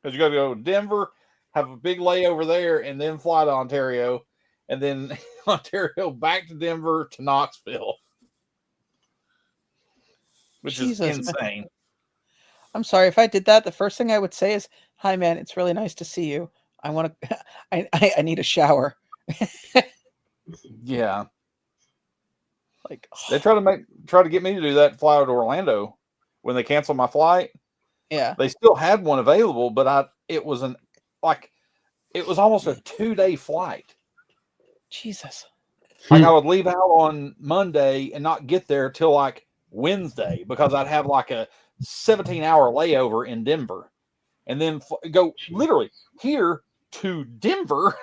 because you got to go to Denver, have a big layover there, and then fly to Ontario, and then Ontario back to Denver to Knoxville, which is insane. Man. I'm sorry if I did that. The first thing I would say is, "Hi, man. It's really nice to see you. I want to. I need a shower." Yeah. Like they try to get me to do that and fly to Orlando when they canceled my flight. Yeah. They still had one available, but it was almost a 2-day flight. Jesus. Like I would leave out on Monday and not get there till like Wednesday because I'd have like a 17-hour layover in Denver, and then go literally here to Denver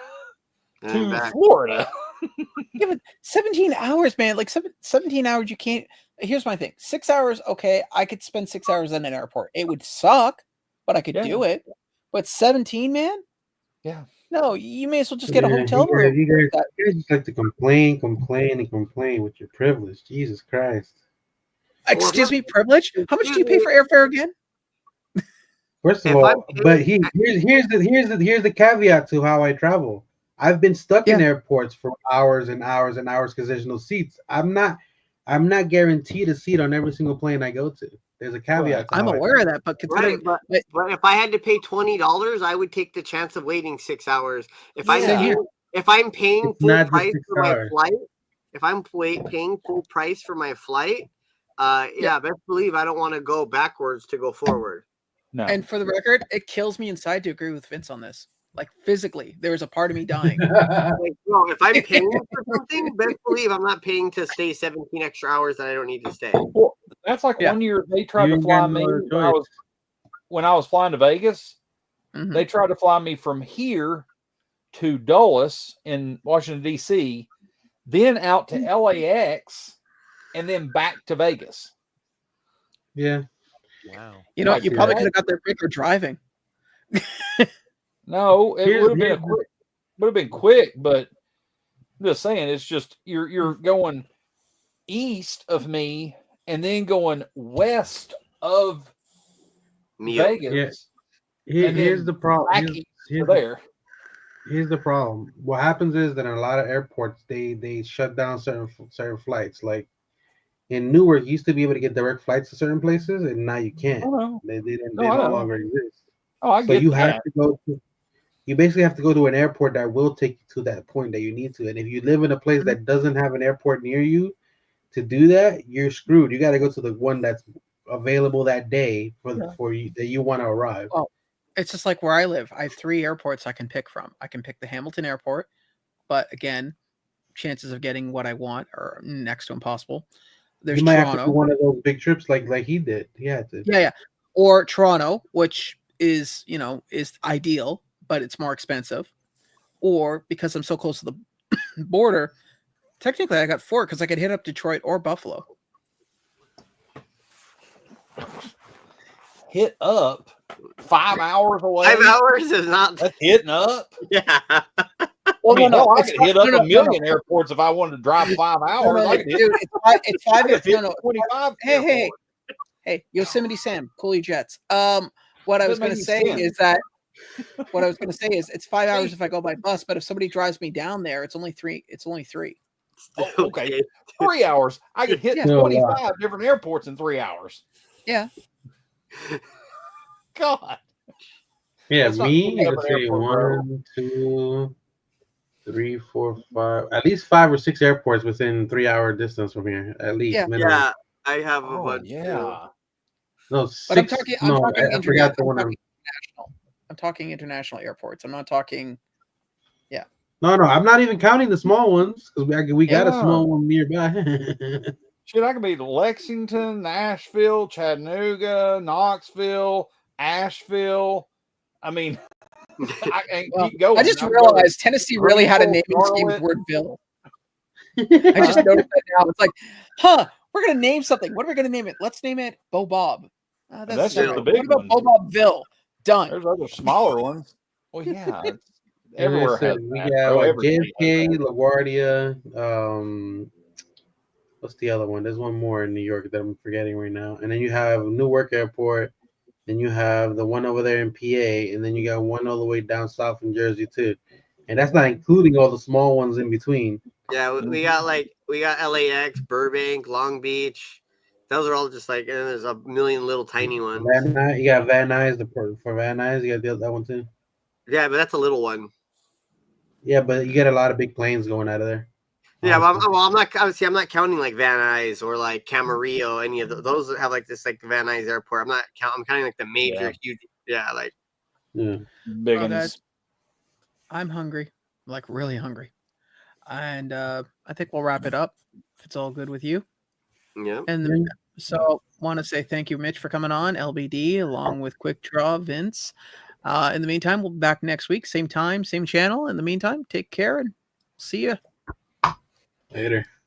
to Florida. Yeah, but 17 hours, man. Like 17 hours, you can't. Here's my thing: 6 hours, okay. I could spend 6 hours in an airport. It would suck, but I could do it. But 17, man. Yeah. No, you may as well just get a hotel room. You guys just like to complain with your privilege. Jesus Christ. Excuse me, privilege? How much do you pay for airfare again? First of all, but here's the caveat to how I travel. I've been stuck in airports for hours and hours and hours because there's no seats. I'm not guaranteed a seat on every single plane I go to. There's a caveat. I'm aware of that, but considering, but if I had to pay $20, I would take the chance of waiting 6 hours. If I'm paying full price for my flight, if I'm paying full price for my flight, best believe I don't want to go backwards to go forward. No. And for the record, it kills me inside to agree with Vince on this. Like physically, there was a part of me dying. If I'm paying for something, best believe I'm not paying to stay 17 extra hours that I don't need to stay. Well, that's like 1 year they tried to fly me when I was flying to Vegas. Mm-hmm. They tried to fly me from here to Dulles in Washington, D.C., then out to LAX, and then back to Vegas. Yeah. Wow. You probably could have got there quicker driving. No, it would have been quick, but I'm just saying, it's just you're going east of me and then going west of Vegas. Yeah. Here's the problem. Here's the problem. What happens is that in a lot of airports they shut down certain flights. Like in Newark, you used to be able to get direct flights to certain places, and now you can't. Oh, no. They no longer exist. Oh, I get that. You basically have to go to an airport that will take you to that point that you need to. And if you live in a place that doesn't have an airport near you, to do that, you're screwed. You got to go to the one that's available that day for you that you want to arrive. Well, it's just like where I live. I have 3 airports I can pick from. I can pick the Hamilton Airport, but again, chances of getting what I want are next to impossible. There's You might have to do Toronto. one of those big trips like he did. He had to. Yeah. Or Toronto, which is, is ideal, but it's more expensive. Or because I'm so close to the border, technically I got 4 because I could hit up Detroit or Buffalo. Hit up 5 hours away. 5 hours is not. That's hitting up. Yeah. Well, I mean, no, I could hit up a million airports if I wanted to drive 5 hours. I could hit, dude, it's 5 I could hit no. 25. Hey, Yosemite Sam, Cooley Jets. What I was going to say is it's 5 hours if I go by bus, but if somebody drives me down there, it's only 3. Oh, okay. 3 hours. I could hit 25 different airports in 3 hours. Yeah. God. Yeah, That's me, not let's see, 1, 2, 3, 4, 5, at least 5 or 6 airports within 3-hour distance from here, at least. Yeah. Minimum. Yeah, I have a bunch. Yeah. No, But I'm 6. talking I forgot the one. international. I'm talking international airports. I'm not talking. Yeah. No, I'm not even counting the small ones because we got a small one nearby. Shit, I could be to Lexington, Nashville, Chattanooga, Knoxville, Asheville. I mean, I can keep going. I just realized Tennessee really had a naming scheme with the word Bill. I just noticed that now. It's like, we're going to name something. What are we going to name it? Let's name it Bo Bob. That's just the big one. What about Bobville? Done. There's other smaller ones. Well, yeah. Everywhere has we got JFK, LaGuardia. What's the other one? There's one more in New York that I'm forgetting right now. And then you have Newark Airport. Then you have the one over there in PA. And then you got one all the way down south in Jersey too. And that's not including all the small ones in between. Yeah, we got LAX, Burbank, Long Beach. Those are all just and then there's a million little tiny ones. You got Van Nuys, for Van Nuys, you got that one too. Yeah, but that's a little one. Yeah, but you get a lot of big planes going out of there. Yeah, but I'm not counting like Van Nuys or like Camarillo, any of those that have this Van Nuys airport. I'm counting the major huge. Yeah, big ones. I'm hungry, really hungry, and I think we'll wrap it up if it's all good with you. Yeah. And so want to say thank you, Mitch, for coming on, LBD, along with Quickdraw, Vince. In the meantime, we'll be back next week, same time, same channel. In the meantime, take care and see you. Later.